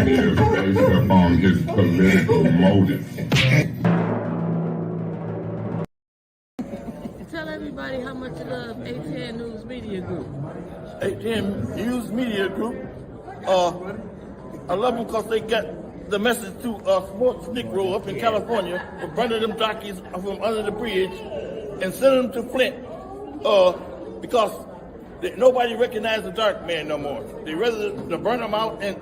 is based upon his political motives. Tell everybody how much you love ATN News Media Group. ATN News Media Group. I love them because they got the message to sports Negro up in California for burning them jockeys from under the bridge and sending them to Flint because nobody recognizes the dark man no more. They rather to burn them out and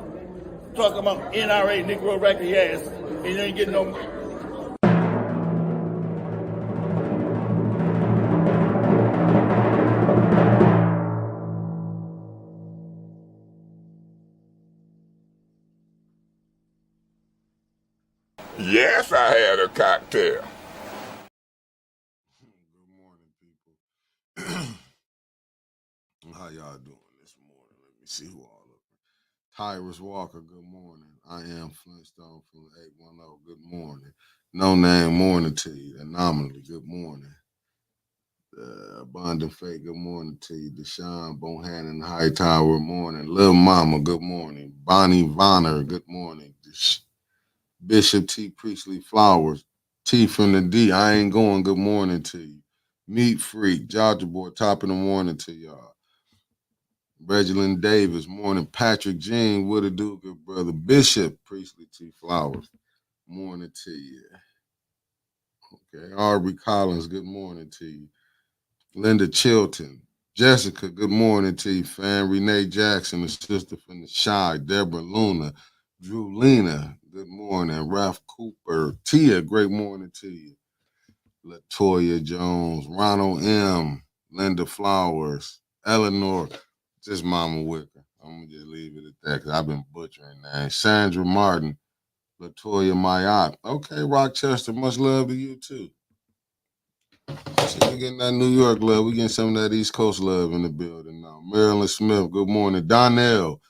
talk about NRA, Negro racket ass, and you ain't getting no. Yes, I had a cocktail. Good morning, people. How y'all doing this morning? Let me see who all up. Tyrus Walker, good morning. I am Flintstone from 810. Good morning. No name morning to you. Anomaly, good morning. Abundant Fate, good morning to you. Deshaun Bohannon, Hightower, morning. Lil Mama, good morning. Bonnie Vonner, good morning. Bishop T. Priestley Flowers, T from the D, I ain't going, good morning to you. Meat Freak, Georgia Boy, top of the morning to y'all. Reginald Davis, morning. Patrick Jean, what it do, good brother. Bishop Priestley T. Flowers, morning to you. Okay, Aubrey Collins, good morning to you. Linda Chilton, Jessica, good morning to you, fam. Renee Jackson, the sister from the Shy. Deborah Luna, Drew Lena, good morning. Ralph Cooper, Tia, great morning to you. Latoya Jones, Ronald M, Linda Flowers, Eleanor, just Mama Wicker. I'm going to just leave it at that because I've been butchering names. Sandra Martin, Latoya Mayat. Okay, Rochester, much love to you too. See, we getting that New York love. We getting some of that East Coast love in the building now. Marilyn Smith, good morning. Donnell,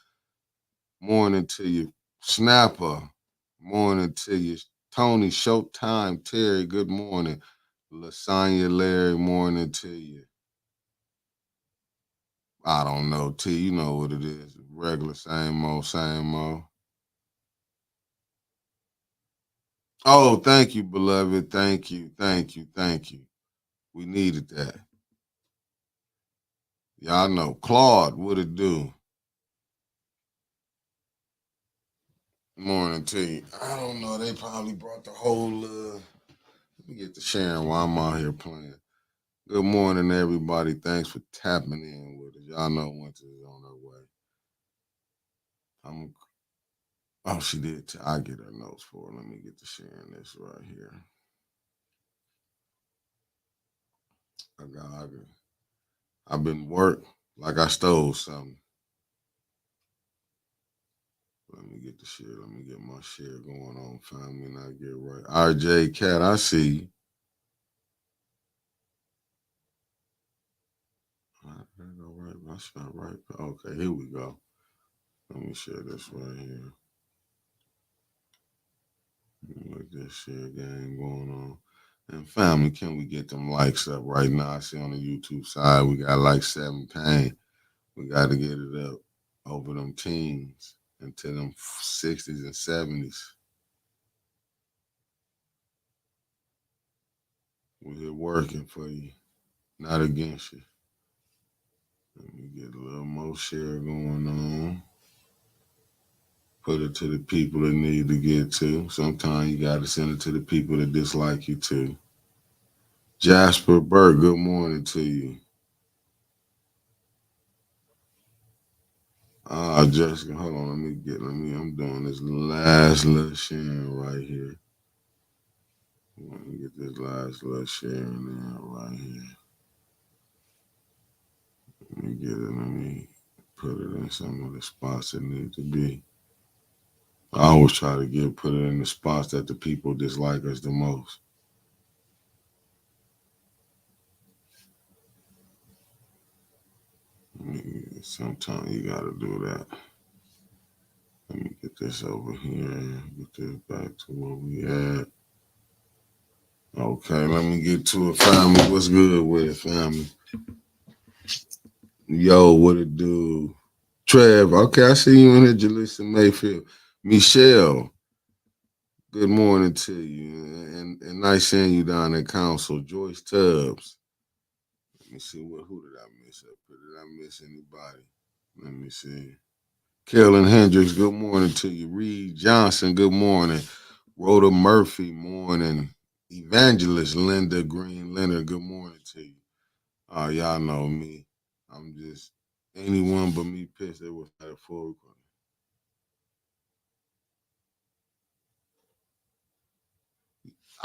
morning to you. Snapper, morning to you. Tony, Showtime, Terry, good morning. Lasagna Larry, morning to you. I don't know, T, you know what it is. Regular, same old, same old. Oh, thank you, beloved. Thank you, thank you, thank you. We needed that. Y'all know. Claude, what it do? Morning to you. I don't know. They probably brought the whole, let me get to sharing while I'm out here playing. Good morning, everybody. Thanks for tapping in with us. Y'all know winter is on her way. Oh, she did. I get her notes for her. Let me get to sharing this right here. I've been work like I stole something. Let me get the share. Let me get my share going on. Find me and I get right. RJ Cat, I see you. Go right. I shot right. Okay, here we go. Let me share this right here. Look this share game going on. And family, can we get them likes up right now? I see on the YouTube side we got like 17. We got to get it up over them teens into them 60s and 70s. We're here working for you, not against you. Let me get a little more share going on. Put it to the people that need to get to. Sometimes you got to send it to the people that dislike you too. Jasper Burke, good morning to you. Jessica, hold on. I'm doing this last little sharing right here. Let me get this last little sharing there right here. Let me get it. Let me put it in some of the spots that need to be. I always try to put it in the spots that the people dislike us the most. Sometimes you got to do that. Let me get this over here. Get this back to where we at. Okay, let me get to it, family. What's good with it, family? Yo, what it do? Trev, okay, I see you in here, Jalissa Mayfield. Michelle, good morning to you. And nice seeing you down at council. Joyce Tubbs. Let me see who did I miss up here? Did I miss anybody? Let me see. Carolyn Hendricks, good morning to you. Reed Johnson, good morning. Rhoda Murphy, morning. Evangelist Linda Green Leonard, good morning to you. Y'all know me. I'm just anyone but me pissed they was at a full recording.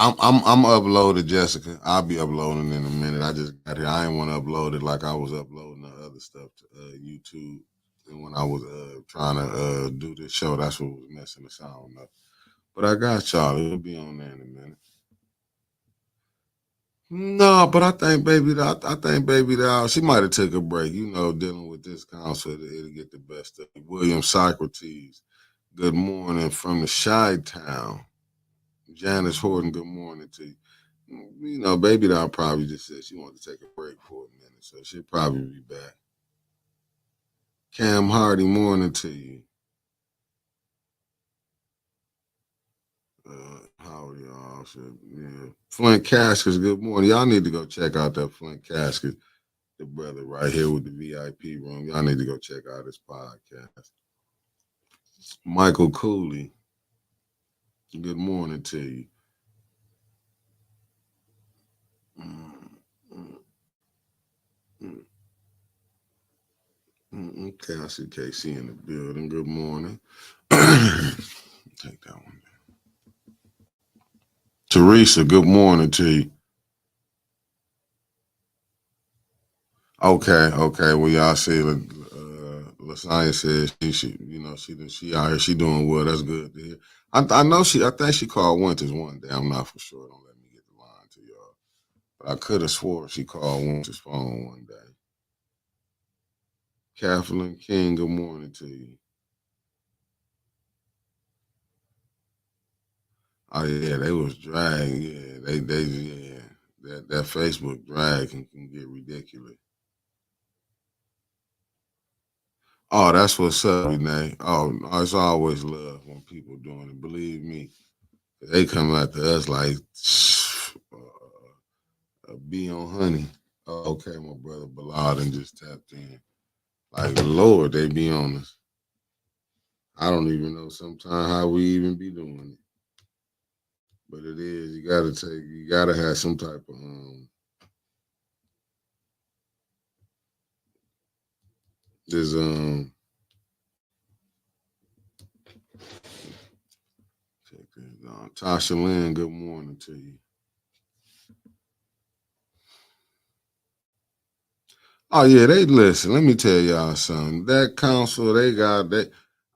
I'm uploaded, Jessica. I'll be uploading in a minute. I just got here. I ain't want to upload it like I was uploading the other stuff to YouTube. And when I was trying to do this show, that's what was messing the sound up. But I got y'all. It'll be on there in a minute. No, but I think baby doll, she might have took a break. You know, dealing with this council, it'll get the best of it. William Socrates, good morning from the Chi-Town. Janice Horton, good morning to you. You know, baby doll probably just said she wanted to take a break for a minute, so she'll probably be back. Cam Hardy, morning to you. How are y'all? Yeah. Flint Caskets, good morning. Y'all need to go check out that Flint Casket, the brother right here with the VIP room. Y'all need to go check out his podcast. Michael Cooley, good morning to you. Okay, I see KC in the building. Good morning. Take that one. Teresa, good morning to you. Okay. Well, y'all see, Lasagna says she out here, she doing well. That's good to hear. I think she called Winters one day. I'm not for sure. Don't let me get the line to y'all. But I could have swore she called Winters' phone one day. Kathleen King, good morning to you. Oh yeah, they was dragging. Yeah, that Facebook drag can get ridiculous. Oh, that's what's up, Renee. Oh, it's always love when people doing it. Believe me, they come after us like bee on honey. Oh, okay, my brother Ballard and just tapped in. Like Lord, they be on us. I don't even know sometimes how we even be doing it. But it is, you gotta have some type of this check this out. Tasha Lynn, good morning to you. Oh yeah, they listen. Let me tell y'all something. That council they got that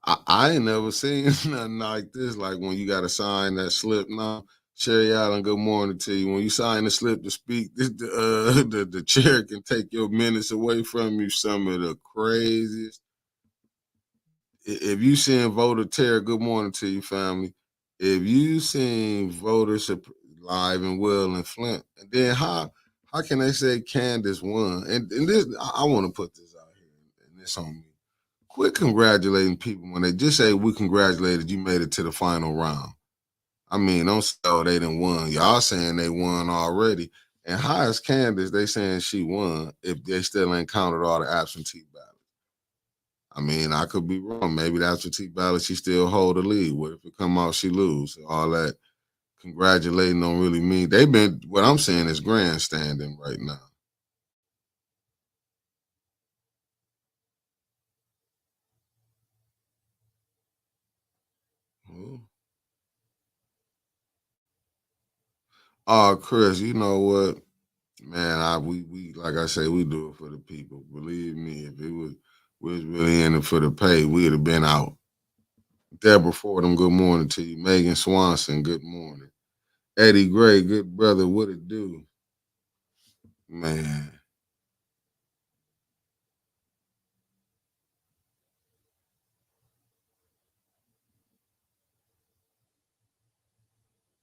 I ain't never seen nothing like this. Like when you got to sign that slip. Now, Sherry Allen, good morning to you. When you sign the slip to speak, the chair can take your minutes away from you. Some of the craziest. If you seen voter terror, good morning to you, family. If you seen voters live and well in Flint, and then how can they say Candace won? And this, I want to put this out here, and this on me. Quit congratulating people when they just say we congratulated you made it to the final round. I mean, don't say oh they didn't won. Y'all saying they won already. And how is Candace they saying she won if they still ain't counted all the absentee ballots? I mean, I could be wrong. Maybe the absentee ballot she still hold the lead. What if it come out she lose? All that congratulating don't really mean they've been. What I'm saying is grandstanding right now. Oh, Chris, you know what, man? We like I say, we do it for the people. Believe me, if it was we was really in it for the pay, we'd have been out. Deborah Fordham, good morning to you. Megan Swanson, good morning. Eddie Gray, good brother, what it do, man?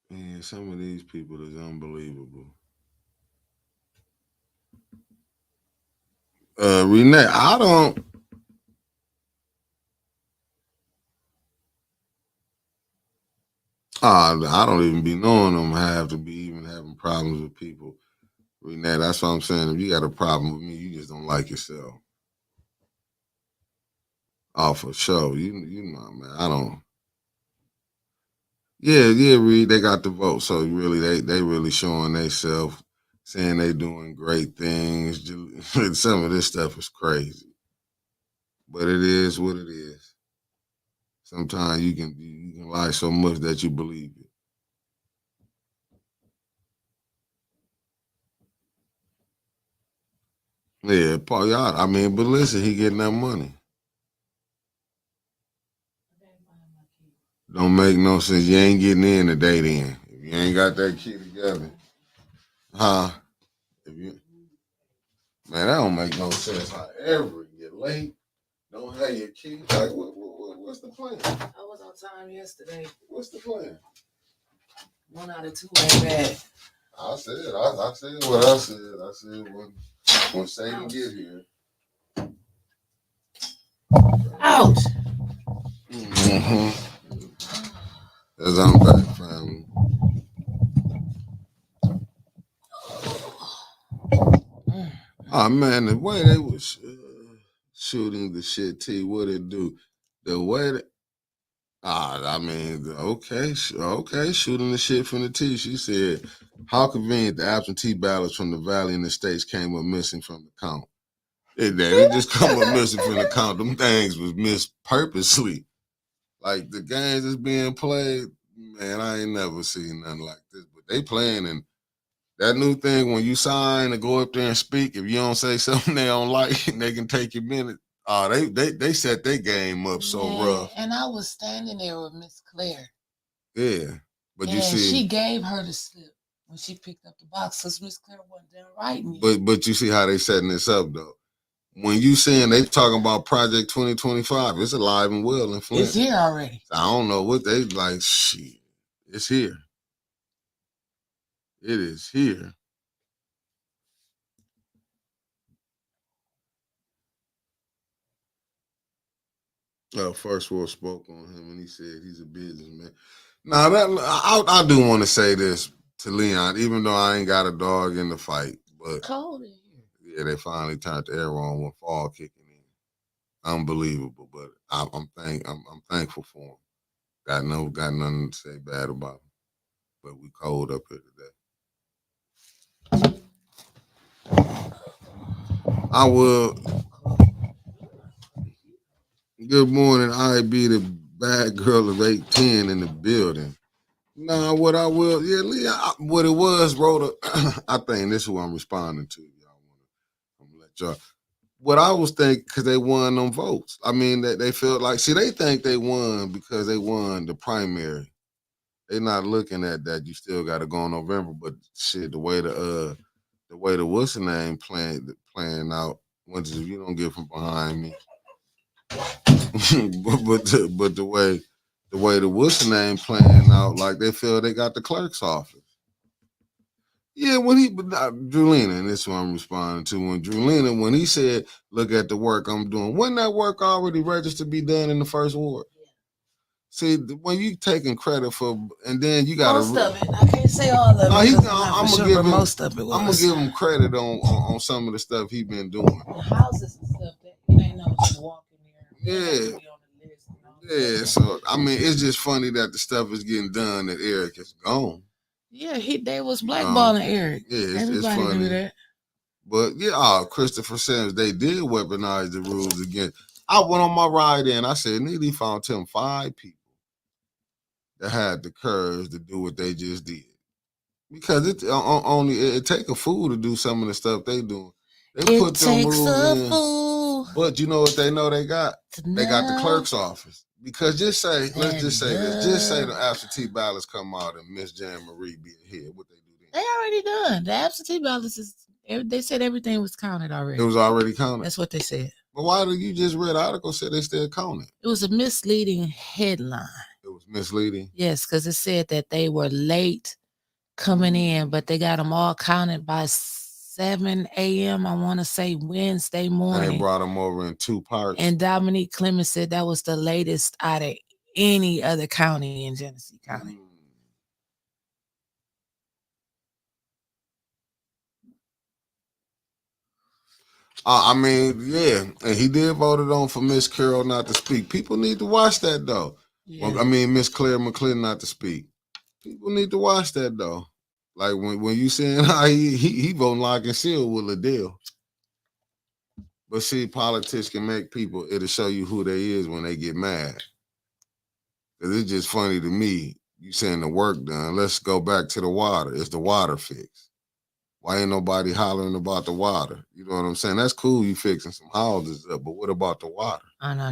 Man, some of these people is unbelievable. Renee, I don't. I don't even be knowing them have to be even having problems with people. Renee, that's what I'm saying. If you got a problem with me, you just don't like yourself. Oh, for sure. You know, man. I don't. Yeah, Reed. They got the vote, so really, they really showing themselves, saying they doing great things. Some of this stuff is crazy, but it is what it is. Sometimes you can lie so much that you believe it. Yeah, Paul. Y'all. I mean, but listen, he getting that money. Don't make no sense. You ain't getting in today then. If you ain't got that key together. Huh? If you Man, that don't make no sense. However, you're late, don't have your key. Like what's the plan? I was on time yesterday. What's the plan? 1 out of 2 ain't bad. I said what I said. I said when Satan get here. Ouch. Mm-hmm. As I'm back, family. Oh man, the way they was shooting the shit, T, what it do? The way that I mean, okay, shooting the shit from the T. She said, "How convenient the absentee ballots from the Valley and the states came up missing from the count. They just come up missing from the count. Them things was missed purposely. Like the games that's being played, man, I ain't never seen nothing like this. But they playing, and that new thing when you sign and go up there and speak, if you don't say something they don't like, they can take your minute. Oh, they set their game up so rough. And I was standing there with Miss Claire. Yeah, but and you see, she gave her the slip when she picked up the box because Miss Claire wasn't there writing. But you see how they setting this up though. When you saying they talking about Project 2025, it's alive and well in Flint. It's here already. I don't know what they like. Shit, it's here. It is here. First World spoke on him and he said he's a businessman. Now that I do want to say this to Leon, even though I ain't got a dog in the fight, but cold in here. Yeah, they finally turned the air on when fall kicking in. Unbelievable, but I'm thankful for him. Got nothing to say bad about him. But we cold up here today. I will. Good morning. I be the bad girl of 810 in the building. Nah, what I will, yeah, Leah, what it was, Rhoda, I think this is what I'm responding to. I'm gonna let y'all. What I was thinking, because they won them votes. I mean, that they felt like, see, they think they won because they won the primary. They're not looking at that. You still got to go in November, but shit, the way the what's the name playing out, once if you don't get from behind me, but the way the what's the name playing out, like they feel they got the clerk's office. Yeah, when Drulina, and this is what I'm responding to. When he said, look at the work I'm doing, wasn't that work already registered to be done in the first ward? Yeah. See, when you taking credit for, and then you got most of it. I can't say all of it. I'm gonna give him most of it. I'm gonna give him credit on some of the stuff he been doing. The houses and stuff that it ain't no just walking there. Yeah. Yeah. So I mean, it's just funny that the stuff is getting done that Eric is gone. Yeah, they was blackballing Eric. Yeah, everybody it's funny. knew that. But yeah, Christopher Sims, they did weaponize the rules again. I went on my ride in. I said, Neely found him 5 people that had the courage to do what they just did. Because it take a fool to do some of the stuff they do. They put them rules in. Fool. But you know what they know they got? They got the clerk's office. Because let's just say this. Just say the absentee ballots come out and Miss Jan Marie be here. What they do then? They already done. The absentee ballots they said everything was counted already. It was already counted? That's what they said. But why did you just read the article said they still counted? It was a misleading headline. It was misleading? Yes, because it said that they were late coming in, but they got them all counted by 7 a.m. I want to say Wednesday morning. And they brought them over in 2 parts. And Dominique Clemens said that was the latest out of any other county in Genesee County. I mean, yeah, and he did voted on for Miss Carol not to speak. People need to watch that though. Yeah. Well, I mean, Miss Claire McClin not to speak. People need to watch that though. Like when you saying how he voting lock and seal with a deal. But see, politics can make people. It'll show you who they is when they get mad. Cause it's just funny to me. You saying the work done. Let's go back to the water. Is the water fixed? Why ain't nobody hollering about the water? You know what I'm saying? That's cool. You fixing some houses up, but what about the water? Oh, no.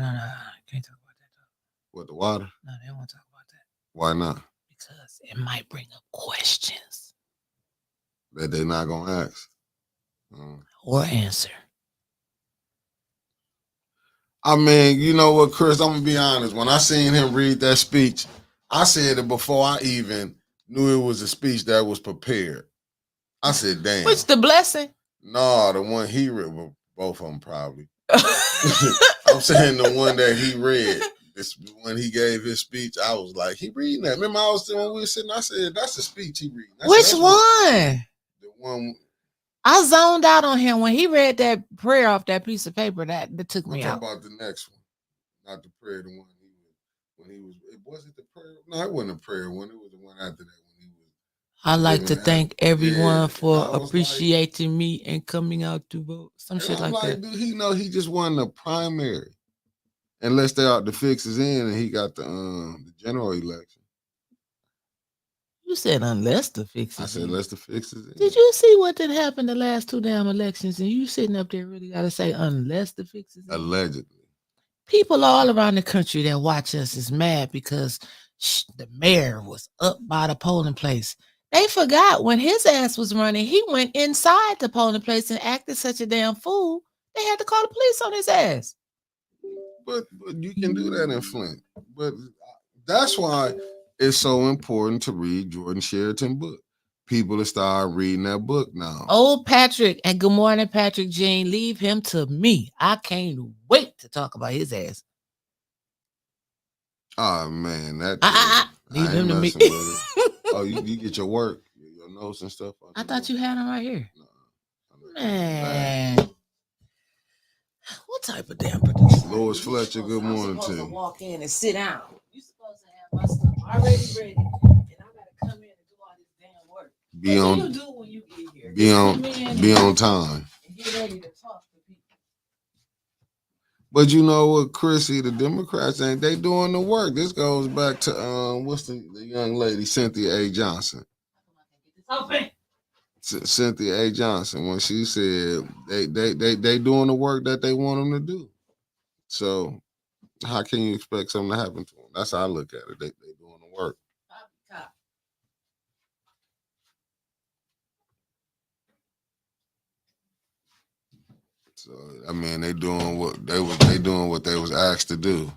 Can't talk about that though. What, the water? No, they don't want to talk about that. Why not? Because it might bring up questions That they not gonna ask or answer. I mean, you know what, Chris? I'm gonna be honest. When I seen him read that speech, I said it before I even knew it was a speech that was prepared. I said, "Damn." Which the blessing? No, the one he read. Well, both of them probably. I'm saying the one that he read. This when he gave his speech, I was like, he reading that. Remember, when we were sitting, I said, "That's the speech he reading." Which one? The one. I zoned out on him when he read that prayer off that piece of paper. That took me out. About the next one, not the prayer. The one when he was. It wasn't the prayer. No, it wasn't a prayer one. It was the one after that when he was. I like to thank everyone for appreciating me and coming out to vote. Some shit like that. Dude, he know he just won the primary, unless they out the fixes in and he got the general election. You said unless the fixes. I said unless the fixes in. Did you see what did happen the last 2 damn elections? And you sitting up there really got to say unless the fixes in? Allegedly. People all around the country that watch us is mad because the mayor was up by the polling place. They forgot when his ass was running, he went inside the polling place and acted such a damn fool. They had to call the police on his ass. But you can do that in Flint. But that's why it's so important to read Jordan Sheraton's book. People to start reading that book now. Old Patrick, and good morning, Patrick Jean. Leave him to me. I can't wait to talk about his ass. Oh man, that leave him to me. Oh, you get your work, your notes and stuff. I thought you had them right here. No, man. What type of damn producer? Lois Fletcher, good morning to you. Walk in and sit down. You supposed to have my stuff already ready, and I gotta come in and do all this damn work. What do you do when you get here? Be on time. And get ready to talk to people. But you know what, Chrissy, the Democrats ain't they doing the work. This goes back to what's the young lady, Cynthia A. Johnson. Cynthia A. Johnson, when she said they doing the work that they want them to do. So how can you expect something to happen to them? That's how I look at it. They doing the work. So I mean, they doing what they was asked to do.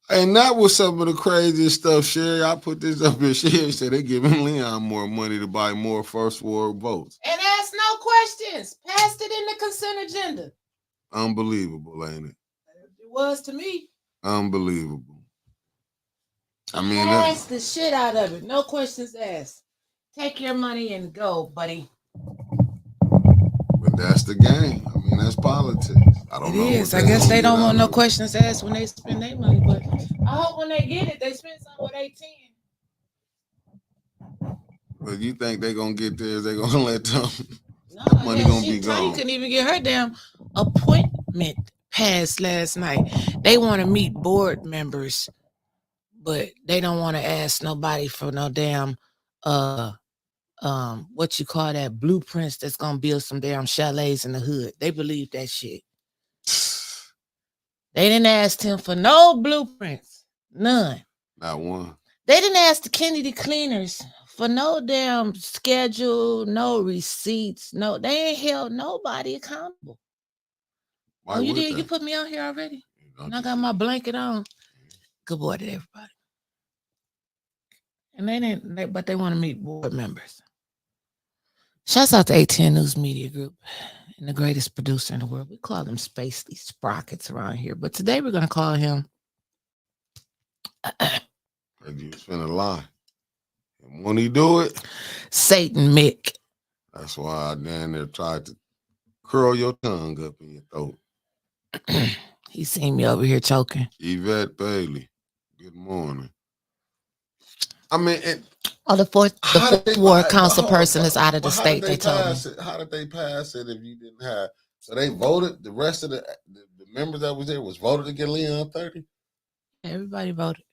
And that was some of the craziest stuff, Sherry. I put this up here. Sherry said they giving Leon more money to buy more first ward votes. And ask no questions. Passed it in the consent agenda. Unbelievable, ain't it? It was to me. Unbelievable. I mean, ask the shit out of it. No questions asked. Take your money and go, buddy. But that's the game. I mean, that's politics. I don't know. It is. I guess they don't want no questions asked when they spend their money, but I hope when they get it, they spend something with 18. But you think they're gonna get theirs? They're gonna let them? No, money gonna be gone. You couldn't even get her damn appointment passed last night. They want to meet board members, but they don't want to ask nobody for no damn what you call that blueprints that's gonna build some damn chalets in the hood. They believe that shit. They didn't ask him for no blueprints. None. Not one. They didn't ask the Kennedy cleaners for no damn schedule, no receipts. No, they ain't held nobody accountable. Why you did? You put me on here already? And I got my blanket on. Good boy to everybody. And they didn't, but they want to meet board members. Shouts out to ATN News Media Group and the greatest producer in the world. We call them Spacely Sprockets around here. But today we're going to call him. You was finna lie. And when he do it? Satan Mick. That's why I damn near tried to Curl your tongue up in your throat. He seen me over here choking. Yvette Bailey, good morning. I mean, the fourth ward council person is out of the state. They told me. How did they pass it if you didn't have? So they voted. The rest of the members that was there was voted to get Leon 30. Everybody voted.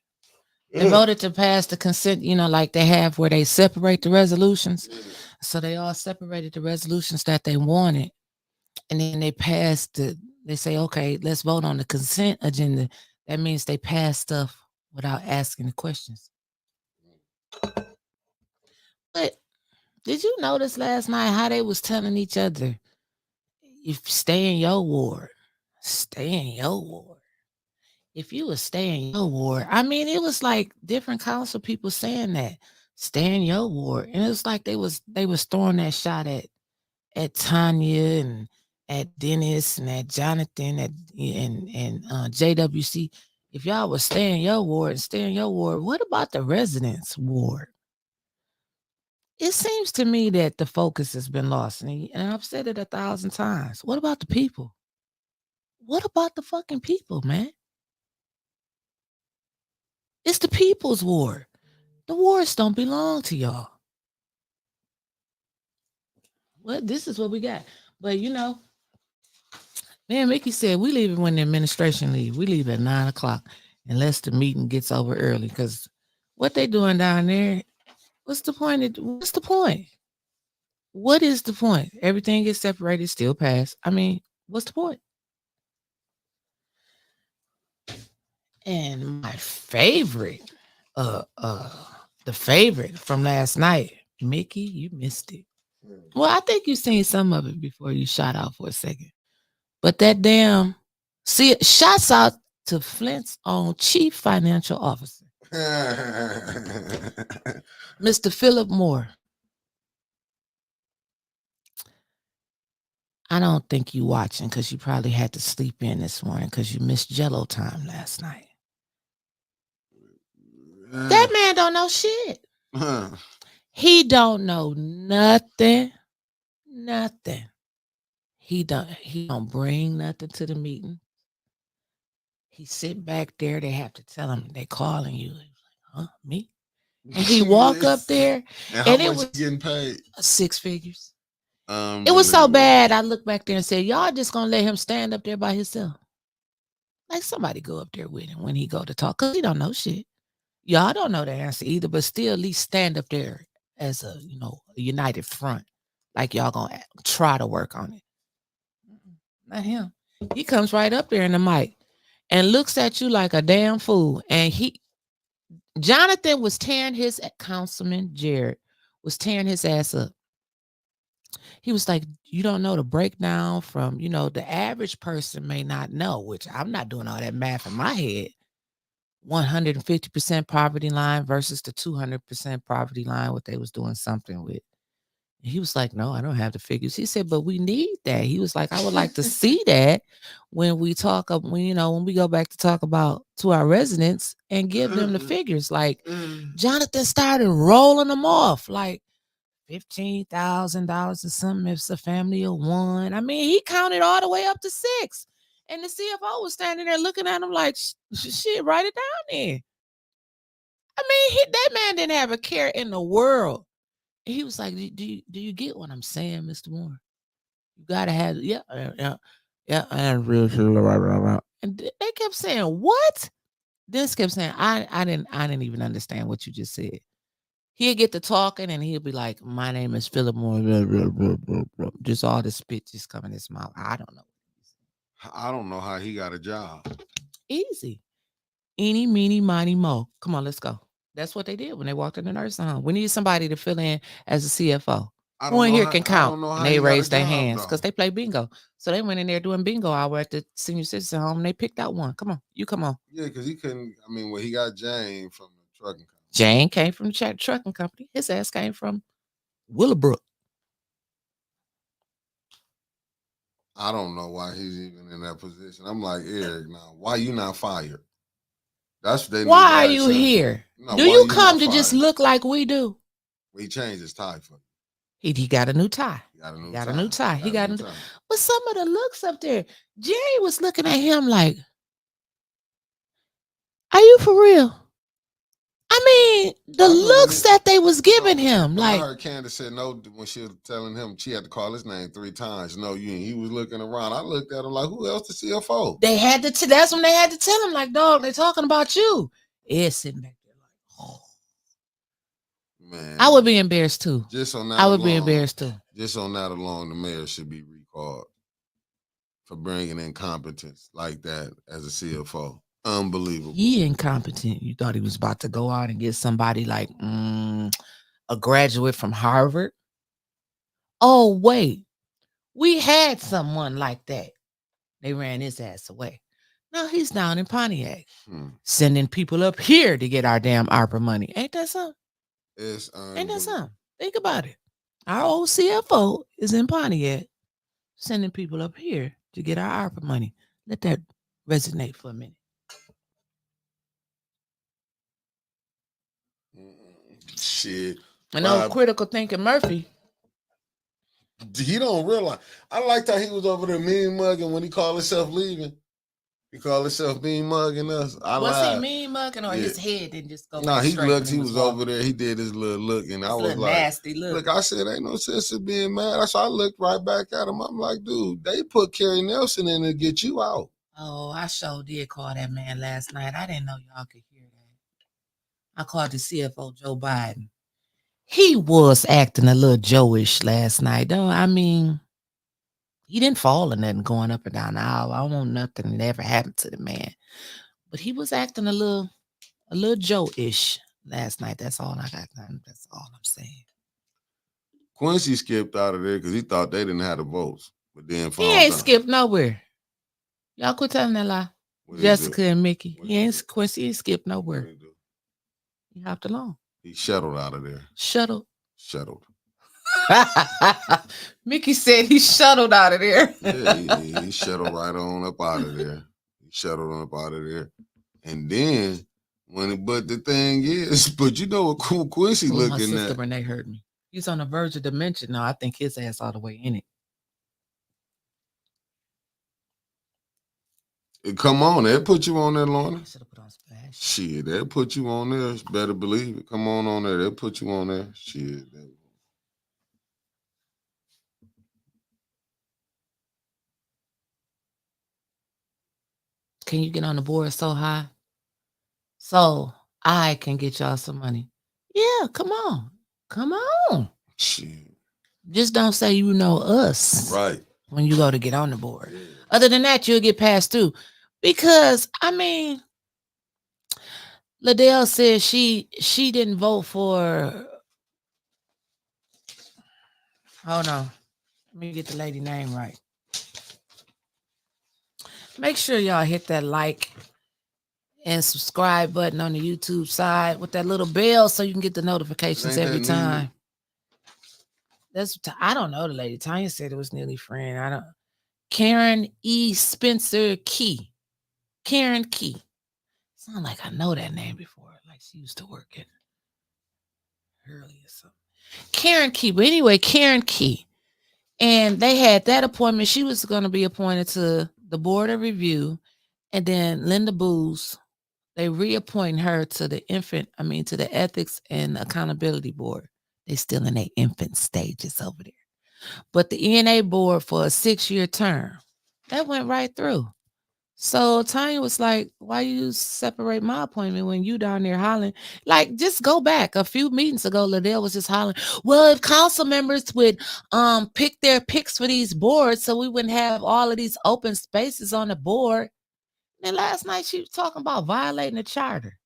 They voted to pass the consent, like they have where they separate the resolutions. So they all separated the resolutions that they wanted. And then they passed they say, okay, let's vote on the consent agenda. That means they pass stuff without asking the questions. But did you notice last night how they was telling each other, if stay in your ward, stay in your ward. If you would stay in your ward, I mean, it was like different council people saying that, stay in your ward. And it was like they was throwing that shot at Tanya and at Dennis and at Jonathan and JWC. If y'all would stay in your ward, what about the residents' ward? It seems to me that the focus has been lost. And I've said it 1,000 times. What about the people? What about the fucking people, man? It's the people's ward. The wards don't belong to y'all. Well, this is what we got. But man, Mickey said we leave it when the administration leave. We leave at 9:00 unless the meeting gets over early. Because what they doing down there, what's the point? What's the point? What is the point? Everything gets separated, still pass. I mean, what's the point? And my favorite, the favorite from last night, Mickey, you missed it. Well, I think you seen some of it before you shot out for a second. But that damn, shouts out to Flint's own chief financial officer, Mr. Philip Moore. I don't think you watching because you probably had to sleep in this morning because you missed Jello time last night. That man don't know shit. He don't know nothing. He don't bring nothing to the meeting. He sit back there. They have to tell him they calling you. He's like, huh, me? And he walk up there, and it was getting paid 6 figures. It was so bad. I looked back there and said, y'all just gonna let him stand up there by himself? Like somebody go up there with him when he go to talk, because he don't know shit. Y'all don't know the answer either, but still at least stand up there as a united front, like y'all gonna try to work on it. Not him. He comes right up there in the mic and looks at you like a damn fool. And Jonathan was tearing Councilman Jared was tearing his ass up. He was like, you don't know the breakdown from, the average person may not know, which I'm not doing all that math in my head. 150% poverty line versus the 200% poverty line, what they was doing something with. And he was like, no, I don't have the figures. He said, but we need that. He was like, I would like to see that when we talk up, when we go back to talk about to our residents and give them the figures. Like Jonathan started rolling them off like $15,000 or something if it's a family of one. I mean, he counted all the way up to 6. And the CFO was standing there looking at him like, shit, write it down there. I mean, that man didn't have a care in the world. And he was like, do you get what I'm saying, Mr. Moore? You got to have, yeah. And they kept saying, what? This kept saying, I didn't even understand what you just said. He'd get to talking and he'd be like, my name is Philip Moore. Just all the spit just coming in his mouth. I don't know. I don't know how he got a job. Easy. Eeny, meeny, miny, mo. Come on, let's go. That's what they did when they walked in the nursing home. We need somebody to fill in as a CFO. Who in here can count? And they raised their hands because they play bingo. So they went in there doing bingo hour at the senior citizen home and they picked out one. Come on. You come on. Yeah, because he couldn't. I mean, he got Jane from the trucking company. Jane came from the trucking company. His ass came from Willowbrook. I don't know why he's even in that position. I'm like, Eric, now, why you not fired? That's they. Why are you here? Do you come to just look like we do? He changed his tie for me. He got a new tie. He got a new Got tie. a new tie. He got a new tie. But some of the looks up there, Jerry was looking at him like, "Are you for real?" I mean, the looks that they was giving him, like, I heard Candace said no when she was telling him she had to call his name 3 times. No, you ain't. He was looking around. I looked at him like, who else the CFO? They had to. That's when they had to tell him, like, dog, they're talking about you. Ed's sitting back there like, oh man, I would be embarrassed too. Just on that, I would be embarrassed too. Just on that alone, the mayor should be recalled for bringing incompetence like that as a CFO. Unbelievable. He incompetent. You thought he was about to go out and get somebody like a graduate from Harvard? Oh, wait. We had someone like that. They ran his ass away. Now he's down in Pontiac, sending people up here to get our damn ARPA money. Ain't that something? Ain't that something? Think about it. Our old CFO is in Pontiac, sending people up here to get our ARPA money. Let that resonate for a minute. Shit. I know critical thinking Murphy. He don't realize. I liked how he was over there mean mugging when he called himself leaving. He called himself mean mugging us. Was he mean mugging or his head didn't just go? No, he looked. He was over there. He did his little look, and I was like, nasty look. Look, I said, ain't no sense of being mad. So I looked right back at him. I'm like, dude, they put Kerry Nelson in to get you out. Oh, I sure did call that man last night. I didn't know y'all could hear that. I called the CFO, Joe Biden. He was acting a little Joe-ish last night, though. I mean, he didn't fall or nothing going up and down the aisle. I don't want nothing that ever happened to the man. But he was acting a little Joe-ish last night. That's all I got. That's all I'm saying. Quincy skipped out of there because he thought they didn't have the votes. But then he ain't skipped nowhere. Y'all quit telling that lie. Jessica and Mickey. Quincy ain't skipped nowhere. He hopped along. He shuttled out of there. Shuttled. Mickey said he shuttled out of there. Yeah, he shuttled right on up out of there. And then but the thing is, but you know what Quincy looking at? My sister Renee heard me. He's on the verge of dementia now. I think his ass all the way in it. Come on, they'll put you on there, Lorna. Should have put on Splash. Shit, they'll put you on there. Better believe it. Come on there. They'll put you on there. Shit. Can you get on the board so high? So I can get y'all some money. Yeah, come on. Shit. Just don't say you know us. Right. When you go to get on the board. Yeah. Other than that, you'll get passed through. Because, I mean, Liddell said she didn't vote for. Hold on. Let me get the lady name right. Make sure y'all hit that like and subscribe button on the YouTube side with that little bell so you can get the notifications every time. I don't know the lady. Tanya said it was Neely Friend. Karen E. Spencer Key. Karen Key. Sound like I know that name before. Like she used to work at Hurley or something. Karen Key. But anyway, Karen Key. And they had that appointment. She was going to be appointed to the Board of Review. And then Linda Booz, they reappoint her to the Ethics and Accountability Board. They still in their infant stages over there. But the ENA board for a 6-year term, that went right through. So Tanya was like, why you separate my appointment when you down there hollering? Like, just go back. A few meetings ago, Liddell was just hollering, well, if council members would pick their picks for these boards so we wouldn't have all of these open spaces on the board. And last night she was talking about violating the charter.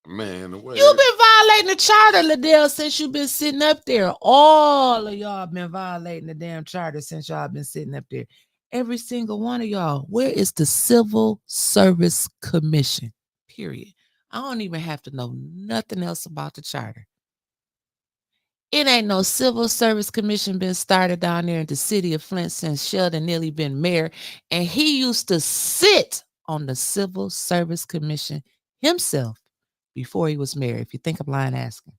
Man, you've been violating the charter, Liddell, since you've been sitting up there. All of y'all been violating the damn charter since y'all been sitting up there. Every single one of y'all. Where is the Civil Service Commission? Period. I don't even have to know nothing else about the charter. It ain't no Civil Service Commission been started down there in the city of Flint since Sheldon Neely been mayor. And he used to sit on the Civil Service Commission himself before he was mayor. If you think I'm lying, asking.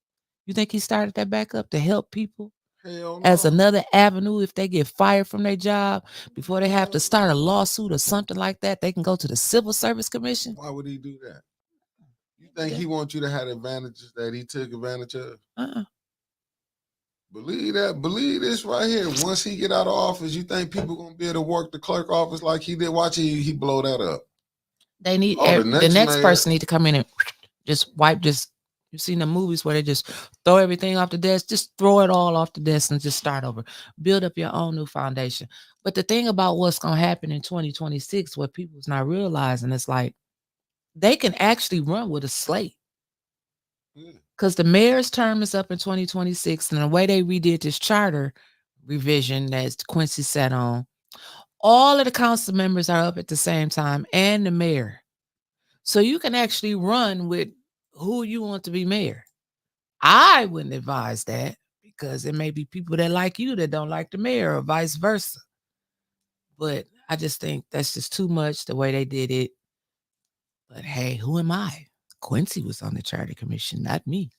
You think he started that back up to help people Hell as no. another avenue. If they get fired from their job before they have to start a lawsuit or something like that, they can go to the Civil Service Commission. Why would he do that? You think he wants you to have advantages that he took advantage of? Believe that. Believe this right here. Once he get out of office, you think people gonna be able to work the clerk office like he did? Watch he blow that up. They need the the next mayor, person need to come in and just wipe. Just you've seen the movies where they just throw everything off the desk. Just throw it all off the desk and just start over. Build up your own new foundation. But the thing about what's gonna happen in 2026, what people's not realizing, is like they can actually run with a slate. Because the mayor's term is up in 2026, and the way they redid this charter revision that Quincy sat on, all of the council members are up at the same time, and the mayor. So you can actually run with who you want to be mayor. I wouldn't advise that because there may be people that like you that don't like the mayor or vice versa. But I just think that's just too much the way they did it. But hey, who am I? Quincy was on the charter commission, not me.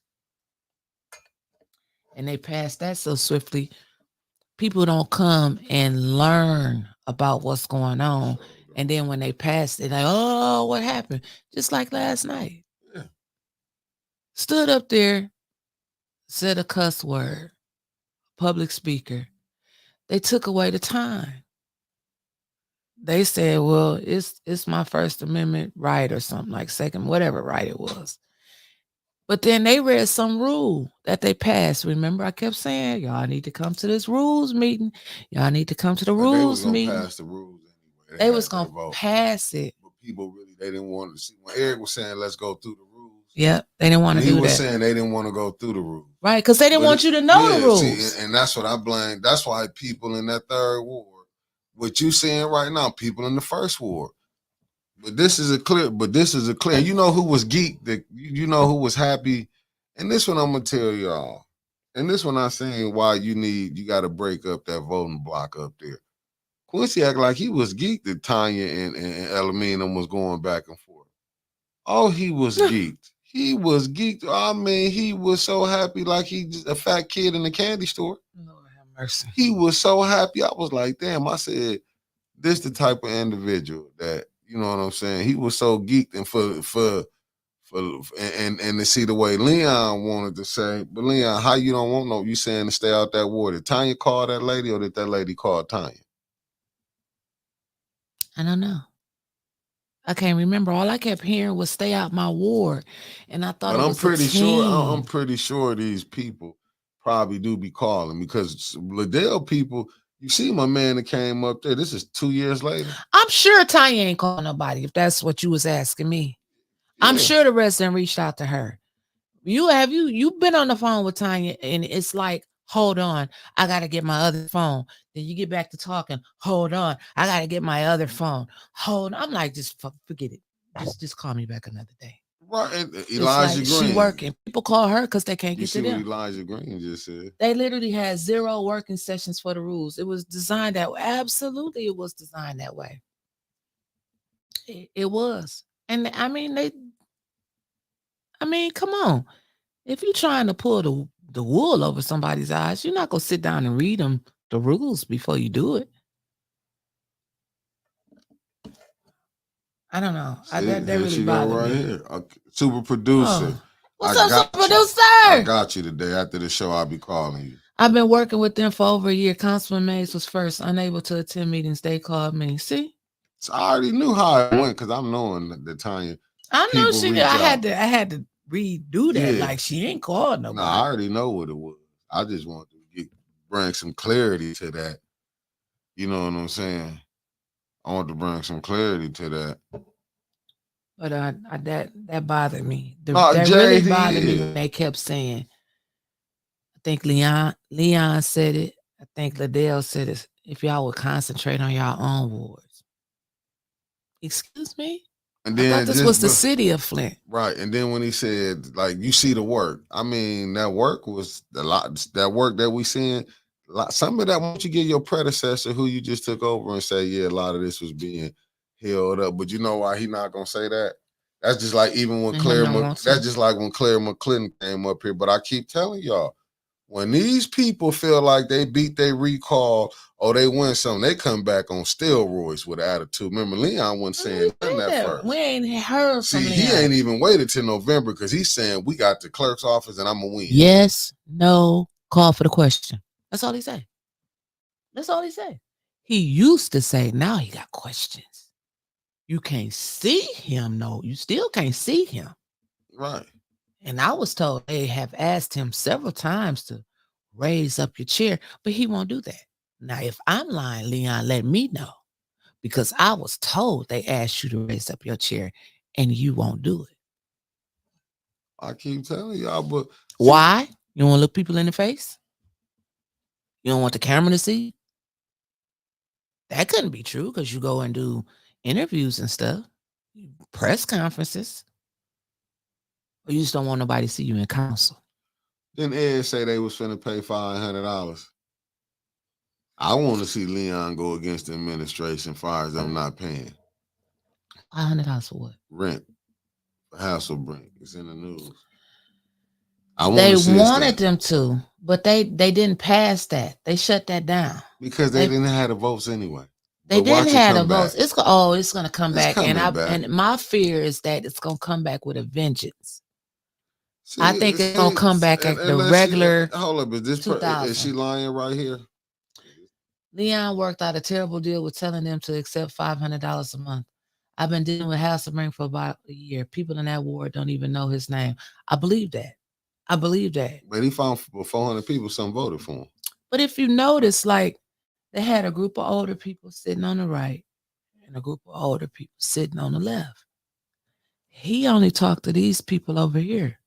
And they passed that so swiftly. People don't come and learn about what's going on. And then when they pass it, like, oh, what happened? Just like last night. Yeah. Stood up there, said a cuss word, public speaker. They took away the time. They said, well, it's my First Amendment right or something like second, whatever right it was. But then they read some rule that they passed. Remember, I kept saying, y'all need to come to this rules meeting. Y'all need to come to the rules meeting. They was gonna pass the rules anyway. They was gonna pass it. But people really, they didn't want to see. When Eric was saying, let's go through the rules. Yeah, they didn't want to do that. He was saying they didn't want to go through the rules. Right, because they didn't want you to know the rules. See, and that's what I blame. That's why people in that third ward, what you seeing right now, people in the first ward. But this is a clear. You know who was geeked? That you know who was happy. And this one I'm gonna tell y'all. And this one I'm saying why you got to break up that voting block up there. Quincy act like he was geeked that Tanya and Elamina was going back and forth. Oh, he was geeked. He was geeked. I mean, he was so happy, like he just a fat kid in the candy store. Lord have mercy. He was so happy. I was like, damn. I said, this the type of individual that. You know what I'm saying? He was so geeked and and to see the way Leon wanted to say, but Leon, how you don't want no? You saying to stay out that war? Did Tanya call that lady, or did that lady call Tanya? I don't know. I can't remember. All I kept hearing was "stay out my ward," and I thought. But I'm pretty sure these people probably do be calling because Liddell people. You see my man that came up there. This is 2 years later. I'm sure Tanya ain't calling nobody, if that's what you was asking me. Yeah. I'm sure the resident reached out to her. You've been on the phone with Tanya, and it's like, hold on, I gotta get my other phone. Then you get back to talking, hold on, I gotta get my other phone. Hold on. I'm like, just forget it. Just call me back another day. Right, Elijah Green. She working. People call her because they can't get to them. What Elijah Green just said. They literally had 0 working sessions for the rules. It was designed that way. Absolutely, it was designed that way. It was, and I mean, come on. If you're trying to pull the wool over somebody's eyes, you're not gonna sit down and read them the rules before you do it. I don't know. That really bothered me. Here. Super producer. Oh. What's up, super producer? I got you today. After the show, I'll be calling you. I've been working with them for over a year. Councilman Mays was first, unable to attend meetings. They called me. See? So I already knew how it went because I'm knowing that Tanya. I know she did. I had to redo that. Yeah. Like she ain't called nobody. No, I already know what it was. I just wanted to bring some clarity to that. You know what I'm saying? I want to bring some clarity to that. But that bothered me. That really bothered me when they kept saying. I think Leon said it. I think Liddell said it. If y'all would concentrate on y'all own wards. Excuse me? And then I thought this was the city of Flint. Right. And then when he said, like, you see the work. I mean, that work was a lot. That work that we seen. Some of that, why don't you get your predecessor who you just took over and say, yeah, a lot of this was being held up. But you know why he not gonna say that? That's just like even when that's just like when Claire McClinton came up here. But I keep telling y'all, When these people feel like they beat their recall or they win something, they come back on steroids with attitude. Remember, Leon wasn't saying nothing at first. We ain't heard from Leon. He ain't even waited till November because he's saying we got the clerk's office and I'm gonna win. Yes, no, call for the question. That's all he said. That's all he said. He used to say, now he got questions. You can't see him, no. You still can't see him. Right. And I was told they have asked him several times to raise up your chair, but he won't do that. Now, if I'm lying, Leon, let me know. Because I was told they asked you to raise up your chair and you won't do it. I keep telling y'all, but why? You don't want to look people in the face? You don't want the camera to see? That couldn't be true because you go and do interviews and stuff, press conferences. Or you just don't want nobody to see you in council. Didn't Ed say they was finna pay $500? I want to see Leon go against the administration as far as them not paying. $500 for what? Rent. Hasselbrink. It's in the news. They wanted them to, but they didn't pass that. They shut that down. Because they didn't have the votes anyway. They didn't have the votes. It's going to come back. Back. And my fear is that it's going to come back with a vengeance. I think it's going to come back at the regular. Hold up, is she lying right here? Leon worked out a terrible deal with telling them to accept $500 a month. I've been dealing with Hasselbrink for about a year. People in that ward don't even know his name. I believe that. But he found 400 people, some voted for him. But if you notice, like, they had a group of older people sitting on the right and a group of older people sitting on the left. He only talked to these people over here.